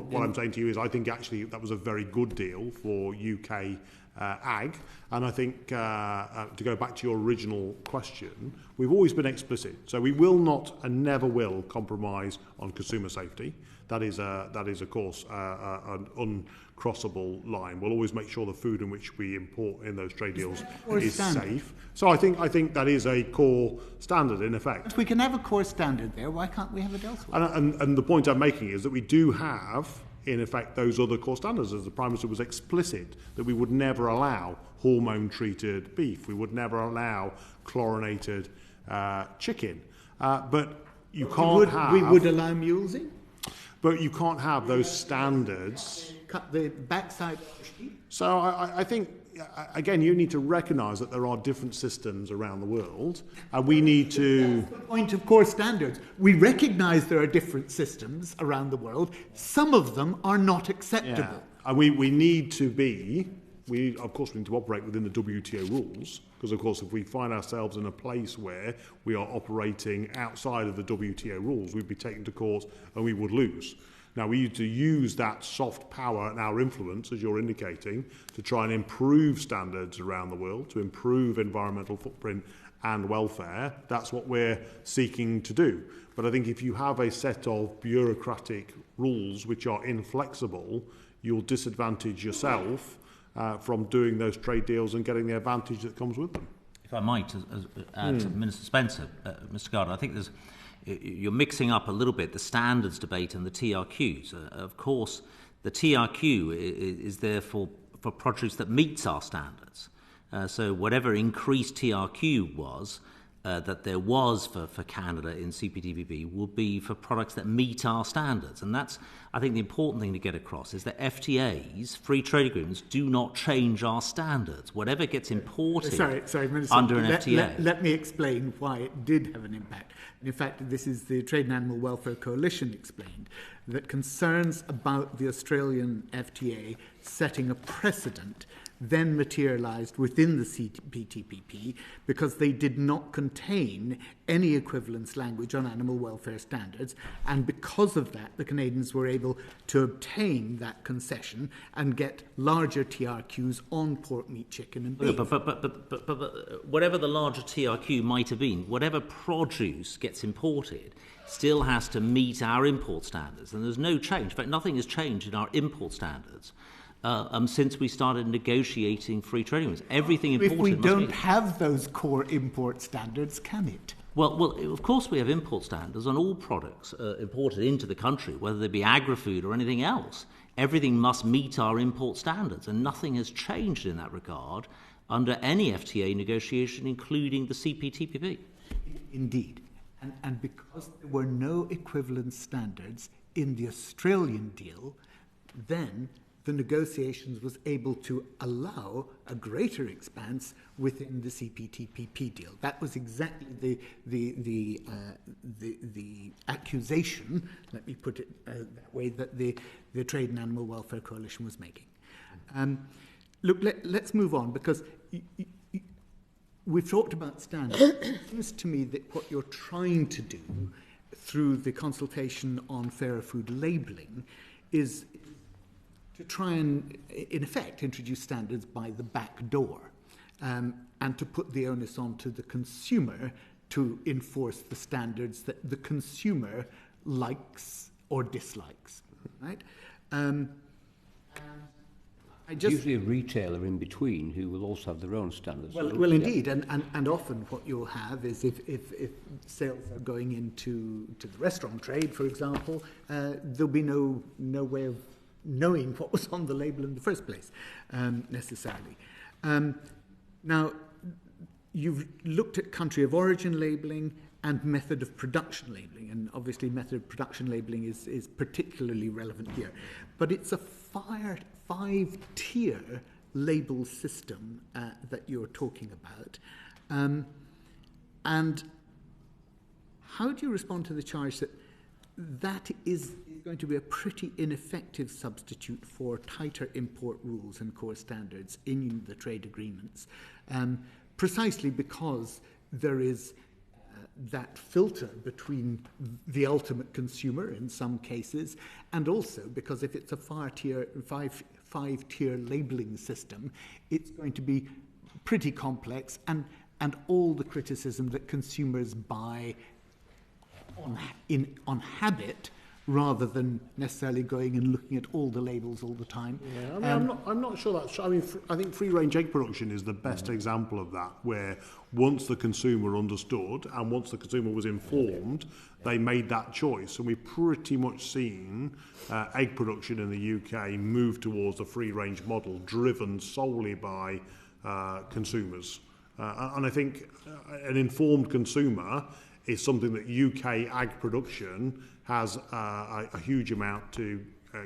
What I'm saying to you is I think actually that was a very good deal for UK ag. And I think, to go back to your original question, we've always been explicit. So we will not and never will compromise on consumer safety. That is, of course, an uncrossable line. We'll always make sure the food in which we import in those trade deals is safe. So I think that is a core standard in effect. If we can have a core standard there, why can't we have it elsewhere? And the point I'm making is that we do have, in effect, those other core standards, as the Prime Minister was explicit, that we would never allow hormone-treated beef. We would never allow chlorinated chicken. But you can't have... We would allow mulesing? But you can't have those standards. Cut the backside. So I think, again, you need to recognise that there are different systems around the world, and we need to... That's the point of core standards. We recognise there are different systems around the world. Some of them are not acceptable. And we need to be, of course, we need to operate within the WTO rules, because, of course, if we find ourselves in a place where we are operating outside of the WTO rules, we'd be taken to court and we would lose. Now, we need to use that soft power and our influence, as you're indicating, to try and improve standards around the world, to improve environmental footprint and welfare. That's what we're seeking to do. But I think if you have a set of bureaucratic rules which are inflexible, you'll disadvantage yourself from doing those trade deals and getting the advantage that comes with them. If I might add to Minister Spencer, Mr. Gardner, I think you're mixing up a little bit the standards debate and the TRQs. Of course, the TRQ is there for produce that meets our standards. So whatever increased TRQ was, that there was for Canada in CPTPP will be for products that meet our standards. And that's, I think, the important thing to get across is that FTAs, free trade agreements, do not change our standards. Whatever gets imported sorry, Minister, under an FTA. Let me explain why it did have an impact. In fact, this is the Trade and Animal Welfare Coalition explained, that concerns about the Australian FTA setting a precedent then materialised within the CPTPP because they did not contain any equivalence language on animal welfare standards, and because of that the Canadians were able to obtain that concession and get larger TRQs on pork, meat, chicken and beef. But whatever the larger TRQ might have been, whatever produce gets imported still has to meet our import standards, and there's no change. In fact, nothing has changed in our import standards since we started negotiating free trade agreements. Everything imported if we must don't meet. have those core import standards, can it? Well, of course we have import standards on all products imported into the country, whether they be agri-food or anything else. Everything must meet our import standards, and nothing has changed in that regard under any FTA negotiation, including the CPTPP. Indeed. And because there were no equivalent standards in the Australian deal, then the negotiations was able to allow a greater expanse within the CPTPP deal. That was exactly the accusation, let me put it that way, that the Trade and Animal Welfare Coalition was making. Look, let's move on, because we've talked about standards. It seems to me that what you're trying to do through the consultation on fairer food labelling is to try and, in effect, introduce standards by the back door, and to put the onus onto the consumer to enforce the standards that the consumer likes or dislikes, right? Usually a retailer in between who will also have their own standards. Well, indeed, and often what you'll have is if sales are going into the restaurant trade, for example, there'll be no way of knowing what was on the label in the first place, necessarily. Now, you've looked at country of origin labelling and method of production labelling, and obviously method of production labelling is particularly relevant here. But it's a five-tier label system that you're talking about. And how do you respond to the charge that is going to be a pretty ineffective substitute for tighter import rules and core standards in the trade agreements, precisely because there is that filter between the ultimate consumer in some cases, and also because if it's a five-tier labelling system, it's going to be pretty complex, and all the criticism that consumers buy on habit rather than necessarily going and looking at all the labels all the time. Yeah, I mean, I'm not sure that's. I mean, I think free-range egg production is the best example of that, where once the consumer understood and once the consumer was informed, they made that choice, and we've pretty much seen egg production in the UK move towards the free-range model, driven solely by consumers. And I think an informed consumer is something that UK ag production has a huge amount to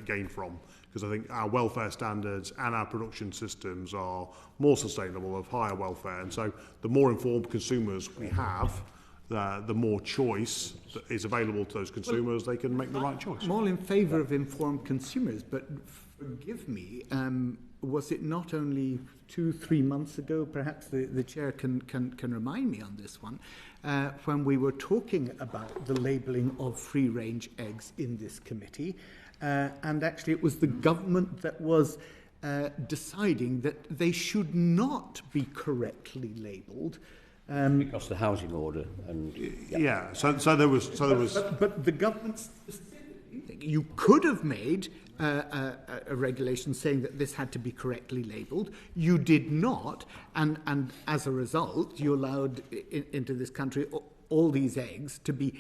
gain from, because I think our welfare standards and our production systems are more sustainable, of higher welfare, and so the more informed consumers we have, the more choice that is available to those consumers, they can make the right choice. I'm all in favour of informed consumers, but forgive me, was it not only 2-3 months ago, perhaps the chair can remind me on this one, when we were talking about the labelling of free-range eggs in this committee, and actually it was the government that was deciding that they should not be correctly labelled. Because the housing order and so there was but the government specifically, you could have made a regulation saying that this had to be correctly labelled. You did not, and as a result, you allowed into this country all these eggs to be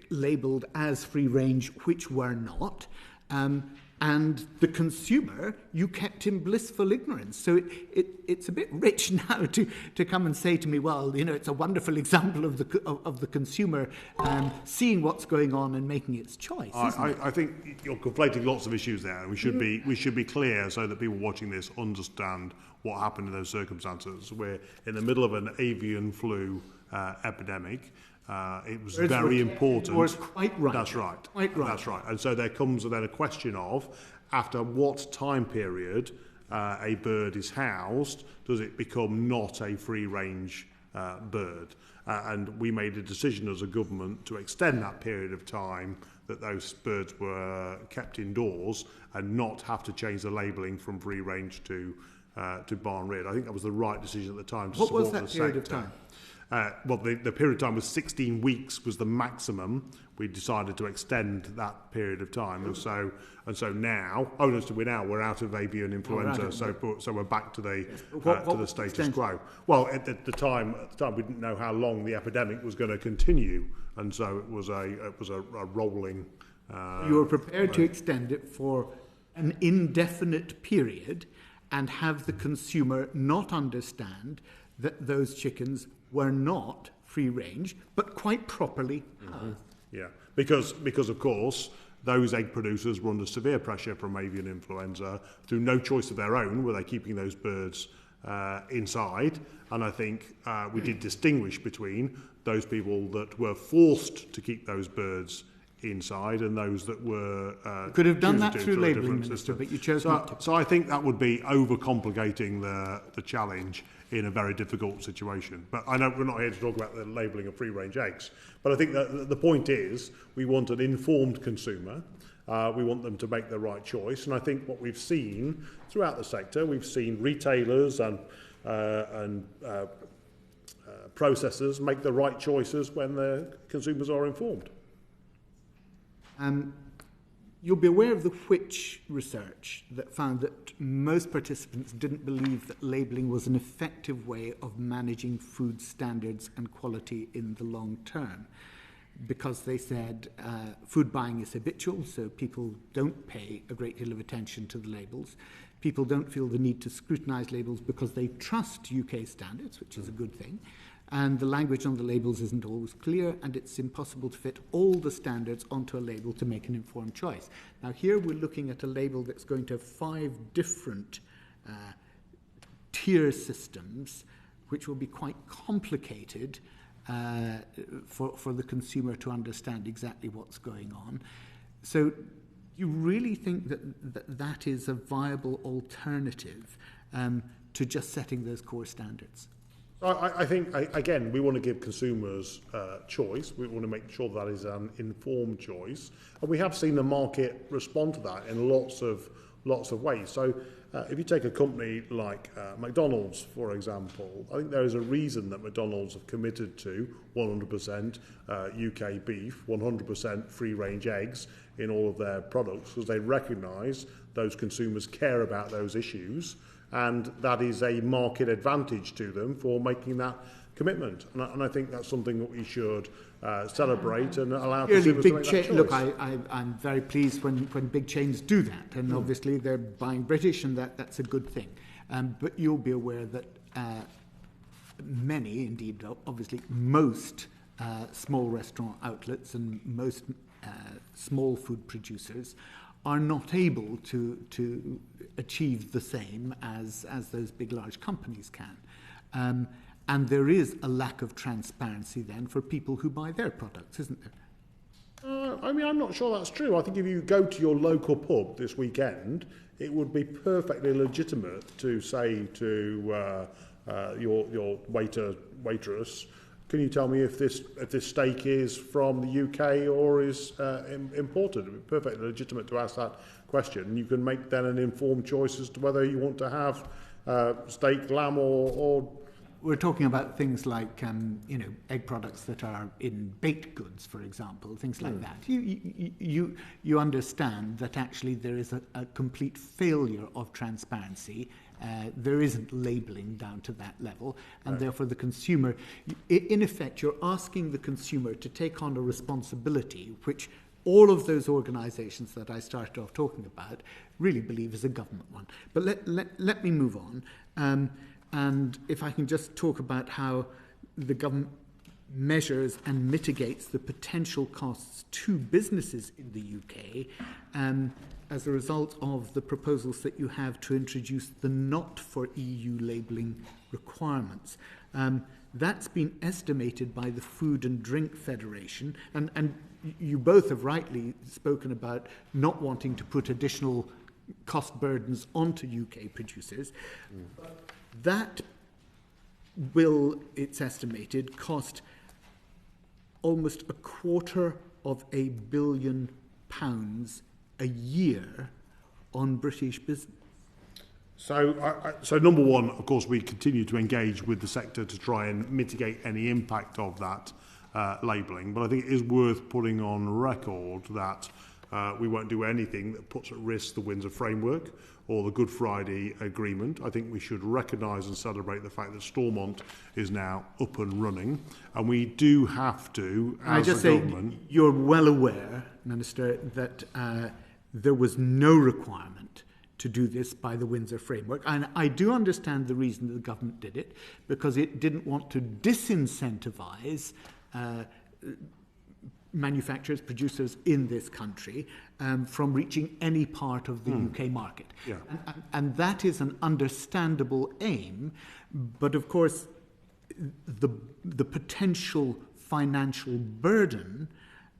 labelled as free range, which were not. And the consumer, you kept in blissful ignorance. So it's a bit rich now to come and say to me, well, you know, it's a wonderful example of the consumer seeing what's going on and making its choice. I think you're conflating lots of issues there. We should be clear so that people watching this understand what happened in those circumstances. We're in the middle of an avian flu epidemic. It was very important. Was quite right. That's right. Quite right. That's right. And so there comes then a question of, after what time period a bird is housed, does it become not a free-range bird? And we made a decision as a government to extend that period of time that those birds were kept indoors and not have to change the labelling from free-range to barn-reared. I think that was the right decision at the time to support the sector. What was that period of time? The period of time was 16 weeks was the maximum. We decided to extend that period of time, and so now, we're out of avian influenza, so we're back to the status quo. Well, at the time we didn't know how long the epidemic was going to continue, and so it was a rolling. You were prepared to extend it for an indefinite period, and have the consumer not understand that those chickens were not free range, but quite properly. Yeah, because of course those egg producers were under severe pressure from avian influenza through no choice of their own. Were they keeping those birds inside? And I think we did distinguish between those people that were forced to keep those birds inside and those that were could have done that through labelling, Minister, but you chose not to. So I think that would be overcomplicating the challenge in a very difficult situation. But I know we're not here to talk about the labelling of free-range eggs, but I think that the point is we want an informed consumer. We want them to make the right choice, and I think what we've seen throughout the sector, we've seen retailers and processors make the right choices when the consumers are informed. You'll be aware of the Which research that found that most participants didn't believe that labelling was an effective way of managing food standards and quality in the long term, because they said food buying is habitual, so people don't pay a great deal of attention to the labels. People don't feel the need to scrutinise labels because they trust UK standards, which is a good thing. And the language on the labels isn't always clear, and it's impossible to fit all the standards onto a label to make an informed choice. Now, here we're looking at a label that's going to have 5 different tier systems, which will be quite complicated for the consumer to understand exactly what's going on. So you really think that is a viable alternative to just setting those core standards? I think, again, we want to give consumers choice. We want to make sure that is an informed choice. And we have seen the market respond to that in lots of ways. So if you take a company like McDonald's, for example, I think there is a reason that McDonald's have committed to 100% UK beef, 100% free-range eggs in all of their products, because they recognise those consumers care about those issues, and that is a market advantage to them for making that commitment. And I think that's something that we should celebrate and allow consumers to make that choice. Look, I'm very pleased when big chains do that, and obviously they're buying British, and that's a good thing. But you'll be aware that many, indeed, obviously most small restaurant outlets and most small food producers are not able to achieve the same as those big, large companies can. And there is a lack of transparency then for people who buy their products, isn't there? I mean, I'm not sure that's true. I think if you go to your local pub this weekend, it would be perfectly legitimate to say to your waitress, can you tell me if this steak is from the UK or is imported? It would be perfectly legitimate to ask that question. You can make then an informed choice as to whether you want to have steak, lamb, or we're talking about things like, egg products that are in baked goods, for example, things like that. You understand that actually there is a complete failure of transparency. There isn't labelling down to that level, and therefore the consumer, in effect, you're asking the consumer to take on a responsibility which all of those organisations that I started off talking about really believe is a government one. But let me move on. And if I can just talk about how the government measures and mitigates the potential costs to businesses in the UK as a result of the proposals that you have to introduce the not for EU labelling requirements. That's been estimated by the Food and Drink Federation, and you both have rightly spoken about not wanting to put additional cost burdens onto UK producers. That will, it's estimated, cost almost £250 million a year on British business. So number one, of course, we continue to engage with the sector to try and mitigate any impact of that labelling. But I think it is worth putting on record that we won't do anything that puts at risk the Windsor Framework or the Good Friday Agreement. I think we should recognise and celebrate the fact that Stormont is now up and running, and we do have to, as a government... You're well aware, Minister, that there was no requirement to do this by the Windsor Framework, and I do understand the reason that the government did it, because it didn't want to disincentivise manufacturers, producers in this country from reaching any part of the UK market. Yeah. And that is an understandable aim, but of course the potential financial burden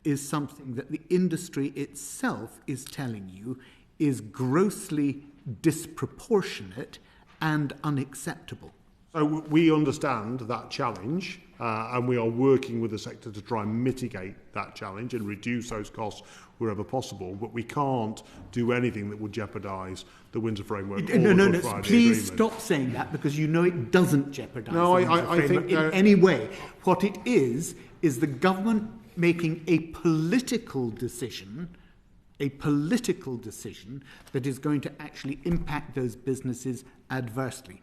is something that the industry itself is telling you is grossly disproportionate and unacceptable. So we understand that challenge, and we are working with the sector to try and mitigate that challenge and reduce those costs wherever possible. But we can't do anything that would jeopardise the Windsor Framework. No, please stop saying that, because you know it doesn't jeopardise the Windsor Framework in any way. What it is the government making a political decision that is going to actually impact those businesses adversely.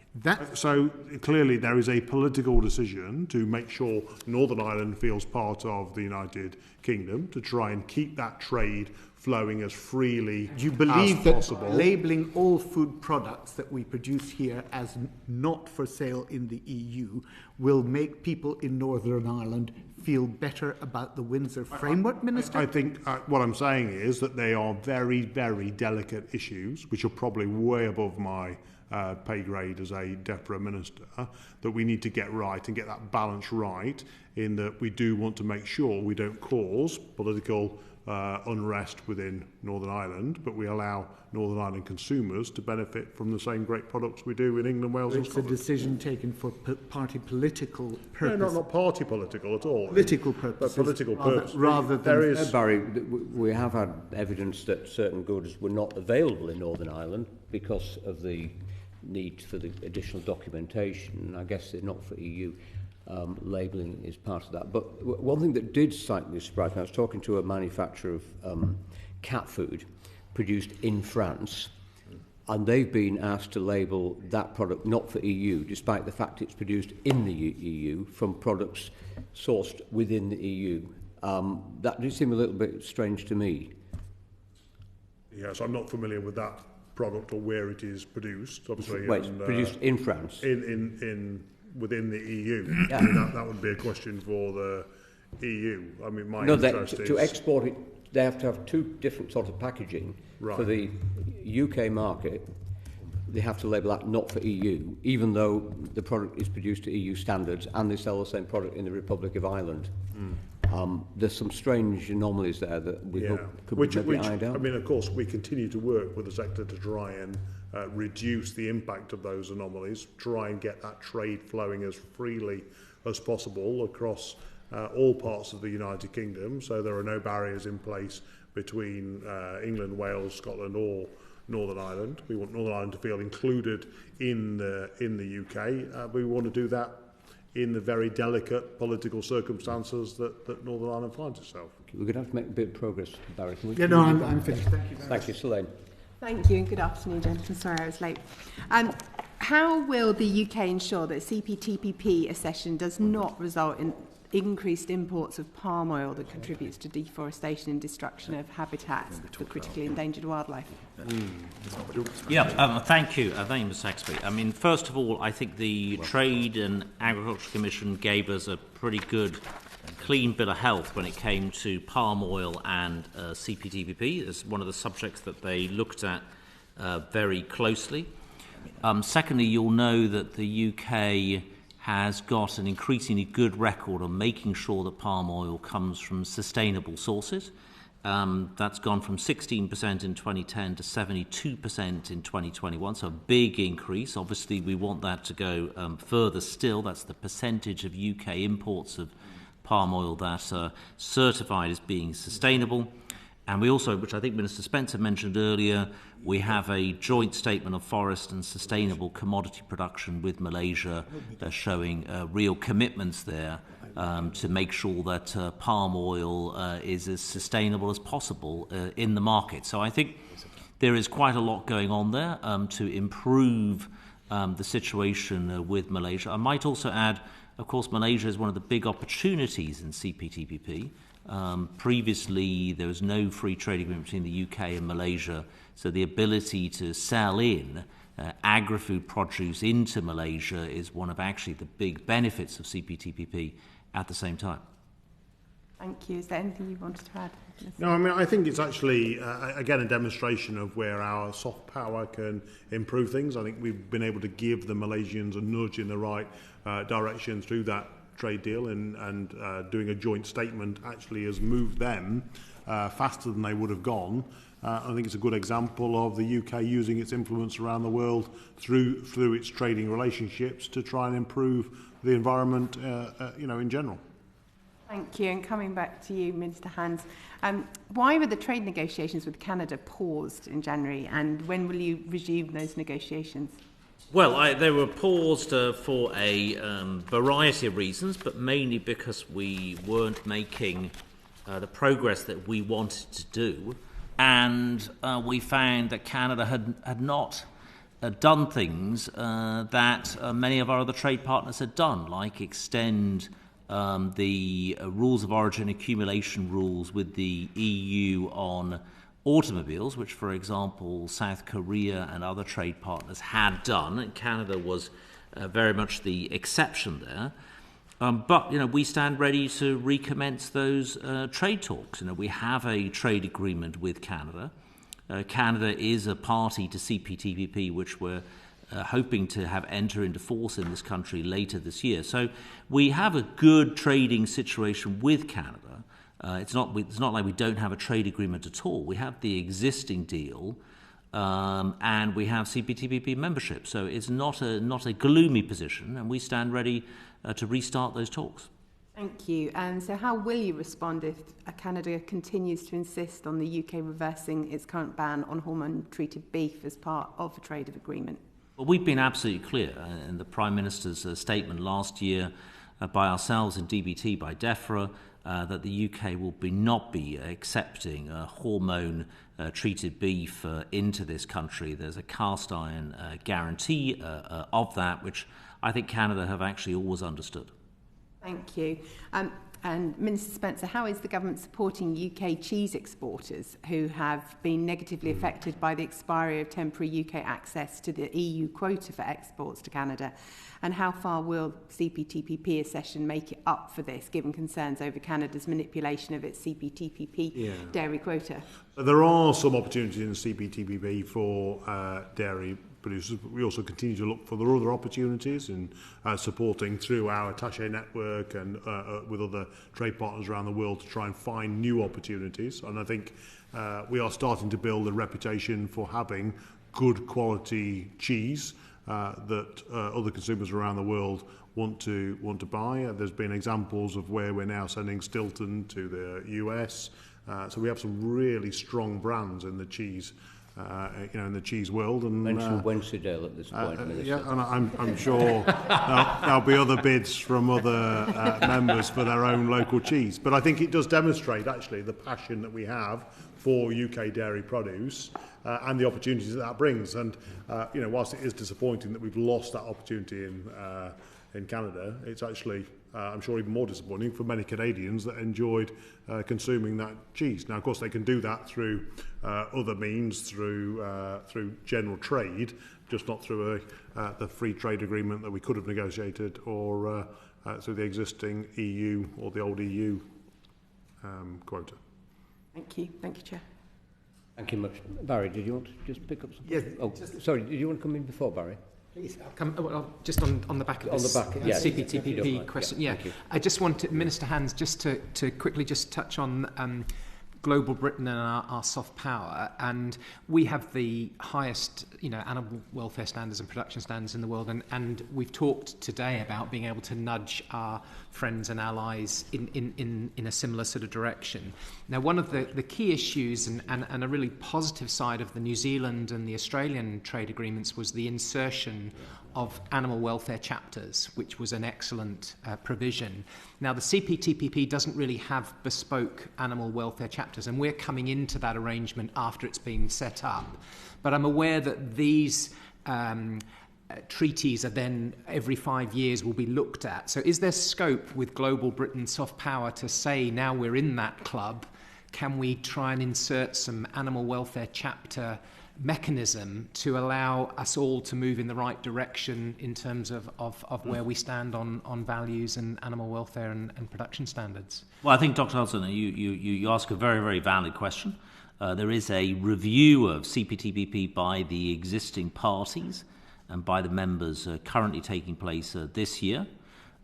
So clearly there is a political decision to make sure Northern Ireland feels part of the United Kingdom, to try and keep that trade flowing as freely as possible. Do you believe that labelling all food products that we produce here as not for sale in the EU will make people in Northern Ireland feel better about the Windsor Framework, Minister? I think what I'm saying is that they are very, very delicate issues, which are probably way above my pay grade as a Deborah Minister, that we need to get right and get that balance right, in that we do want to make sure we don't cause political unrest within Northern Ireland, but we allow Northern Ireland consumers to benefit from the same great products we do in England, Wales and Scotland. It's a decision taken for party political purpose. No, not party political at all. Political purposes. Political purpose. Rather than... Barry, we have had evidence that certain goods were not available in Northern Ireland because of the need for the additional documentation. I guess they're not for EU. Labelling is part of that. But one thing that did slightly surprise me, I was talking to a manufacturer of cat food produced in France, and they've been asked to label that product not for EU, despite the fact it's produced in the EU from products sourced within the EU. That did seem a little bit strange to me. Yes, I'm not familiar with that product or where it is produced. Obviously, well, it's produced in France. Within the EU. Yeah. I mean, that would be a question for the EU. I mean, my interest is... To export it, they have to have two different sorts of packaging. Right. For the UK market, they have to label that not for EU, even though the product is produced to EU standards and they sell the same product in the Republic of Ireland. There's some strange anomalies there that we hope could be ironed out. I mean, of course, we continue to work with the sector to try and reduce the impact of those anomalies, try and get that trade flowing as freely as possible across all parts of the United Kingdom, so there are no barriers in place between England, Wales, Scotland or Northern Ireland. We want Northern Ireland to feel included in the UK. We want to do that in the very delicate political circumstances that Northern Ireland finds itself. We're going to have to make a bit of progress, Barry. Yeah, no, I'm finished. Thank you very much. Thank you, Selene. Thank you and good afternoon, gentlemen. Sorry I was late. How will the UK ensure that CPTPP accession does not result in increased imports of palm oil that contributes to deforestation and destruction of habitats for critically endangered wildlife? Thank you, Mr. Saxby. I mean, first of all, I think the Trade and Agriculture Commission gave us a pretty good, clean bill of health when it came to palm oil and CPTPP. It's one of the subjects that they looked at very closely. Secondly, you'll know that the UK has got an increasingly good record on making sure that palm oil comes from sustainable sources. That's gone from 16% in 2010 to 72% in 2021, so a big increase. Obviously, we want that to go further still. That's the percentage of UK imports of palm oil that are certified as being sustainable. And we also, which I think Minister Spencer mentioned earlier, we have a joint statement of forest and sustainable commodity production with Malaysia showing real commitments there to make sure that palm oil is as sustainable as possible in the market. So I think there is quite a lot going on there to improve the situation with Malaysia. I might also add, of course, Malaysia is one of the big opportunities in CPTPP. Previously, there was no free trade agreement between the UK and Malaysia, so the ability to sell in agri-food produce into Malaysia is one of actually the big benefits of CPTPP at the same time. Thank you. Is there anything you wanted to add? No, I mean, I think it's actually, again, a demonstration of where our soft power can improve things. I think we've been able to give the Malaysians a nudge in the right direction through that trade deal, and doing a joint statement actually has moved them faster than they would have gone. I think it's a good example of the UK using its influence around the world through its trading relationships to try and improve the environment, in general. Thank you. And coming back to you, Minister Hans, why were the trade negotiations with Canada paused in January, and when will you resume those negotiations? Well, they were paused for a variety of reasons, but mainly because we weren't making the progress that we wanted to do, and we found that Canada had not done things that many of our other trade partners had done, like extend the rules of origin accumulation rules with the EU on automobiles, which, for example, South Korea and other trade partners had done, and Canada was very much the exception there. But we stand ready to recommence those trade talks. We have a trade agreement with Canada. Canada is a party to CPTPP, which we're hoping to have enter into force in this country later this year. So we have a good trading situation with Canada. It's not like we don't have a trade agreement at all. We have the existing deal, and we have CPTPP membership. So it's not a gloomy position, and we stand ready to restart those talks. Thank you. And so how will you respond if Canada continues to insist on the UK reversing its current ban on hormone-treated beef as part of a trade agreement? Well, we've been absolutely clear in the Prime Minister's statement last year by ourselves in DBT, by Deborah, that the UK will not be accepting hormone-treated beef into this country. There's a cast iron guarantee of that, which I think Canada have actually always understood. Thank you. And Minister Spencer, how is the government supporting UK cheese exporters who have been negatively affected by the expiry of temporary UK access to the EU quota for exports to Canada? And how far will CPTPP accession make it up for this, given concerns over Canada's manipulation of its CPTPP dairy quota? There are some opportunities in the CPTPP for dairy producers, but we also continue to look for the other opportunities in supporting through our attaché network and with other trade partners around the world to try and find new opportunities. And I think we are starting to build a reputation for having good quality cheese that other consumers around the world want to buy. There's been examples of where we're now sending Stilton to the US. So we have some really strong brands in the cheese, in the cheese world. And mention Wensleydale at this point. Yeah, and I'm sure there'll be other bids from other members for their own local cheese. But I think it does demonstrate actually the passion that we have for UK dairy produce and the opportunities that brings. And whilst it is disappointing that we've lost that opportunity in Canada, it's actually, I'm sure, even more disappointing for many Canadians that enjoyed consuming that cheese. Now, of course, they can do that through other means, through general trade, just not through the free trade agreement that we could have negotiated, or through the existing EU or the old EU quota. Thank you, Chair. Thank you much. Barry, did you want to just pick up something? Yes. Oh, sorry, did you want to come in before, Barry? Please, I'll come just on the back of this yes. CPTPP question. Yeah, I just wanted Minister Hands just to quickly just touch on global Britain and our soft power, and we have the highest animal welfare standards and production standards in the world, and we've talked today about being able to nudge our friends and allies in a similar sort of direction. Now, one of the key issues and a really positive side of the New Zealand and the Australian trade agreements was the insertion of animal welfare chapters, which was an excellent provision. Now, the CPTPP doesn't really have bespoke animal welfare chapters, and we're coming into that arrangement after it's been set up. But I'm aware that these treaties are then every 5 years will be looked at. So is there scope with Global Britain Soft Power to say, now we're in that club, can we try and insert some animal welfare chapter mechanism to allow us all to move in the right direction in terms of where we stand on values and animal welfare and production standards? Well, I think, Dr. Hudson, you ask a very, very valid question. There is a review of CPTPP by the existing parties and by the members currently taking place this year.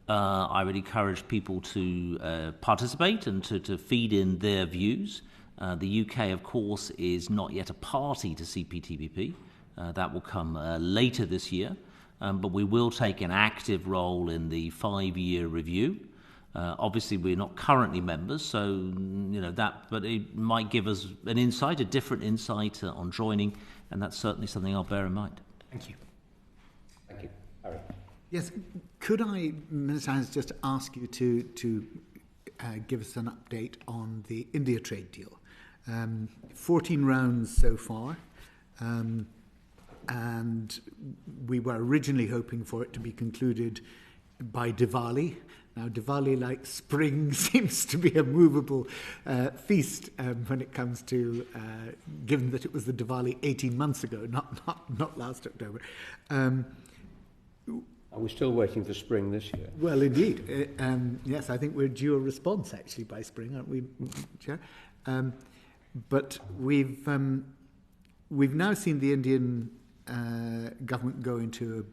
I would encourage people to participate and to feed in their views. The UK, of course, is not yet a party to CPTPP. That will come later this year. But we will take an active role in the 5-year review. Obviously, we're not currently members, so but it might give us an insight, a different insight on joining, and that's certainly something I'll bear in mind. Thank you. Thank you. Harry. Yes, could I, Minister Hands, just ask you to give us an update on the India trade deal? 14 rounds so far, and we were originally hoping for it to be concluded by Diwali. Now, Diwali, like spring, seems to be a movable feast when it comes to, given that it was the Diwali 18 months ago, not last October. Are we still waiting for spring this year? Well, indeed. Yes, I think we're due a response, actually, by spring, aren't we, Chair? But we've now seen the Indian government go into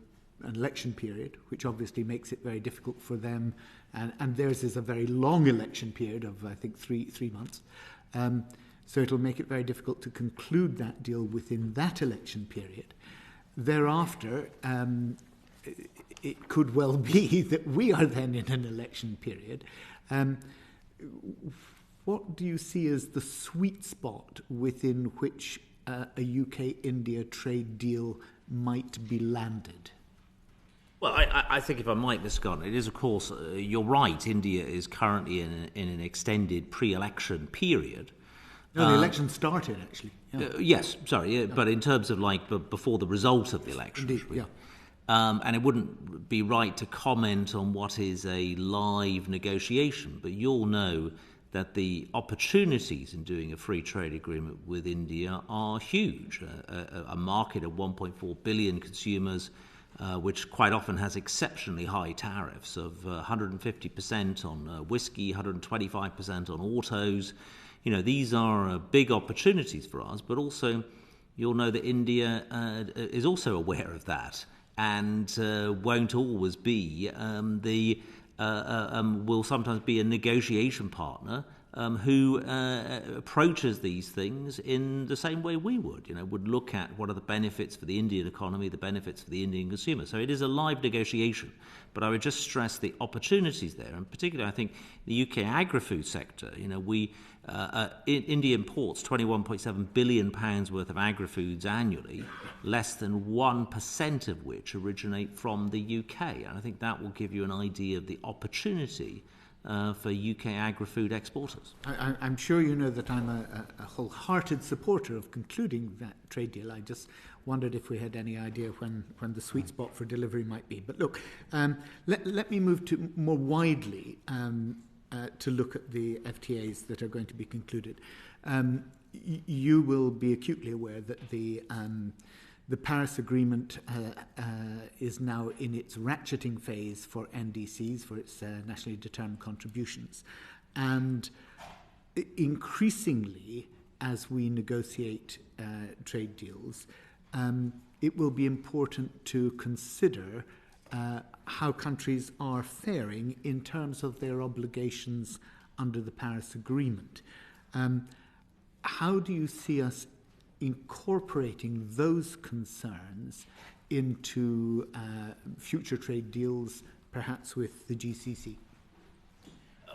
an election period, which obviously makes it very difficult for them, and theirs is a very long election period of, I think, three months. So it'll make it very difficult to conclude that deal within that election period. Thereafter, it could well be that we are then in an election period. What do you see as the sweet spot within which a UK-India trade deal might be landed? Well, I think if I might, Mr. Gardner, it is, of course, you're right, India is currently in an extended pre-election period. No, the election started, actually. Yeah. Yes, sorry, but in terms of before the result of the election. Indeed, yeah. And it wouldn't be right to comment on what is a live negotiation, but you'll know that the opportunities in doing a free trade agreement with India are huge. A market of 1.4 billion consumers, which quite often has exceptionally high tariffs of 150% on whiskey, 125% on autos. these are big opportunities for us, but also you'll know that India is also aware of that and won't always be will sometimes be a negotiation partner who approaches these things in the same way we would look at what are the benefits for the Indian economy, the benefits for the Indian consumer. So it is a live negotiation, but I would just stress the opportunities there, and particularly I think the UK agri-food sector. India imports £21.7 billion worth of agri-foods annually, less than 1% of which originate from the UK, and I think that will give you an idea of the opportunity for UK agri-food exporters. I'm sure you know that I'm a wholehearted supporter of concluding that trade deal. I just wondered if we had any idea when the sweet spot for delivery might be. But look, let me move to more widely to look at the FTAs that are going to be concluded. You will be acutely aware that the Paris Agreement is now in its ratcheting phase for NDCs, for its nationally determined contributions. And increasingly, as we negotiate trade deals, it will be important to consider how countries are faring in terms of their obligations under the Paris Agreement. How do you see us incorporating those concerns into future trade deals, perhaps with the GCC?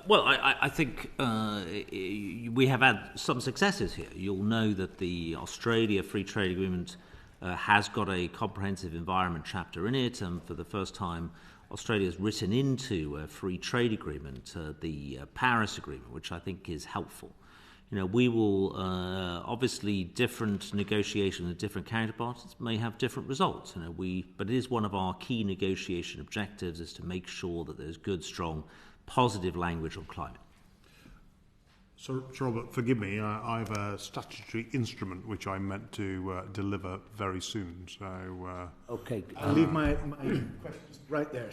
Well, I think we have had some successes here. You'll know that the Australia Free Trade Agreement has got a comprehensive environment chapter in it, and for the first time Australia has written into a free trade agreement the Paris Agreement, which I think is helpful. We will obviously different negotiations with different counterparties may have different results. But it is one of our key negotiation objectives is to make sure that there's good, strong, positive language on climate. So, Robert, forgive me. I have a statutory instrument which I meant to deliver very soon. So, okay, I'll leave my questions right there.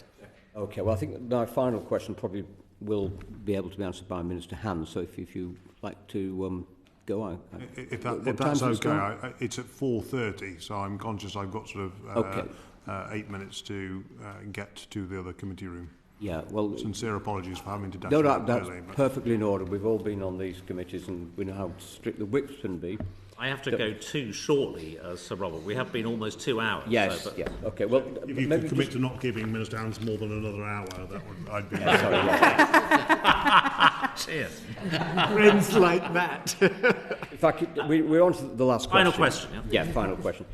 Okay. Well, I think my final question probably will be able to be answered by Minister Hans. So if you like to go on. If that's okay, it's at 4:30, so I'm conscious I've got sort of 8 minutes to get to the other committee room. Yeah, well... Sincere apologies for having to dash that's early, perfectly in order. We've all been on these committees and we know how strict the whips can be. I have to go too shortly, Sir Robert. We have been almost 2 hours. Yes, so, yeah. Okay, well... If you could commit to not giving Minister Hans more than another hour, I'd be... Sorry, yeah. Cheers. Friends like that. In fact, we're on to the last question. Final question, yeah. Yeah, final question.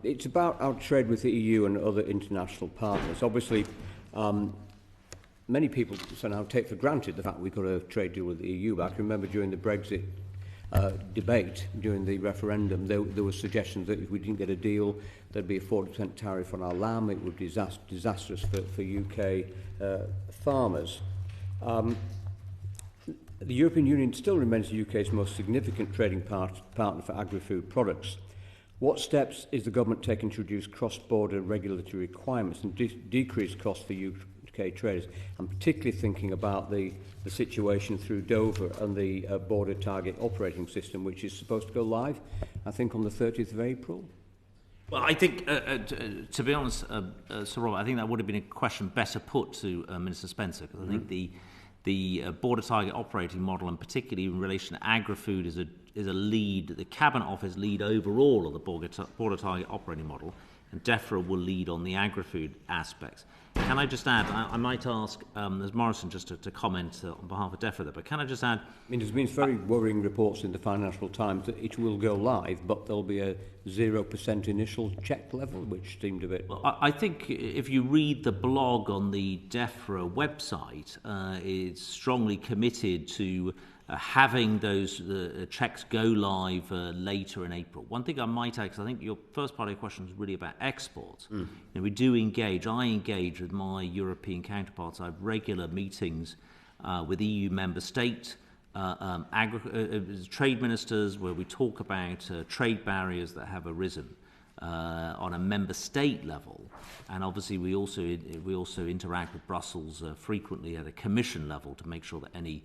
It's about our trade with the EU and other international partners. Obviously, many people somehow take for granted the fact we've got a trade deal with the EU, but I can remember during the Brexit debate, during the referendum, there were suggestions that if we didn't get a deal, there'd be a 40% tariff on our lamb. It would be disastrous for UK farmers. The European Union still remains the UK's most significant trading partner for agri-food products. What steps is the government taking to reduce cross-border regulatory requirements and decrease costs for UK traders? I'm particularly thinking about the situation through Dover and the border target operating system, which is supposed to go live, I think, on the 30th of April. Well, I think, to be honest, Sir Robert, I think that would have been a question better put to Minister Spencer, because I think the border target operating model, and particularly in relation to agri-food, is a lead. The Cabinet Office lead overall of the border target operating model, and DEFRA will lead on the agri-food aspects. Can I just add, I might ask, as Morrison, just to comment on behalf of DEFRA there, but can I just add... I mean, there's been very worrying reports in the Financial Times that it will go live, but there'll be a 0% initial check level, which seemed a bit... Well, I think if you read the blog on the DEFRA website, it's strongly committed to having those checks go live later in April. One thing I might add, because I think your first part of your question was really about exports. We do engage, I engage with my European counterparts. I have regular meetings with EU member state trade ministers where we talk about trade barriers that have arisen on a member state level, and obviously we also interact with Brussels frequently at a commission level to make sure that any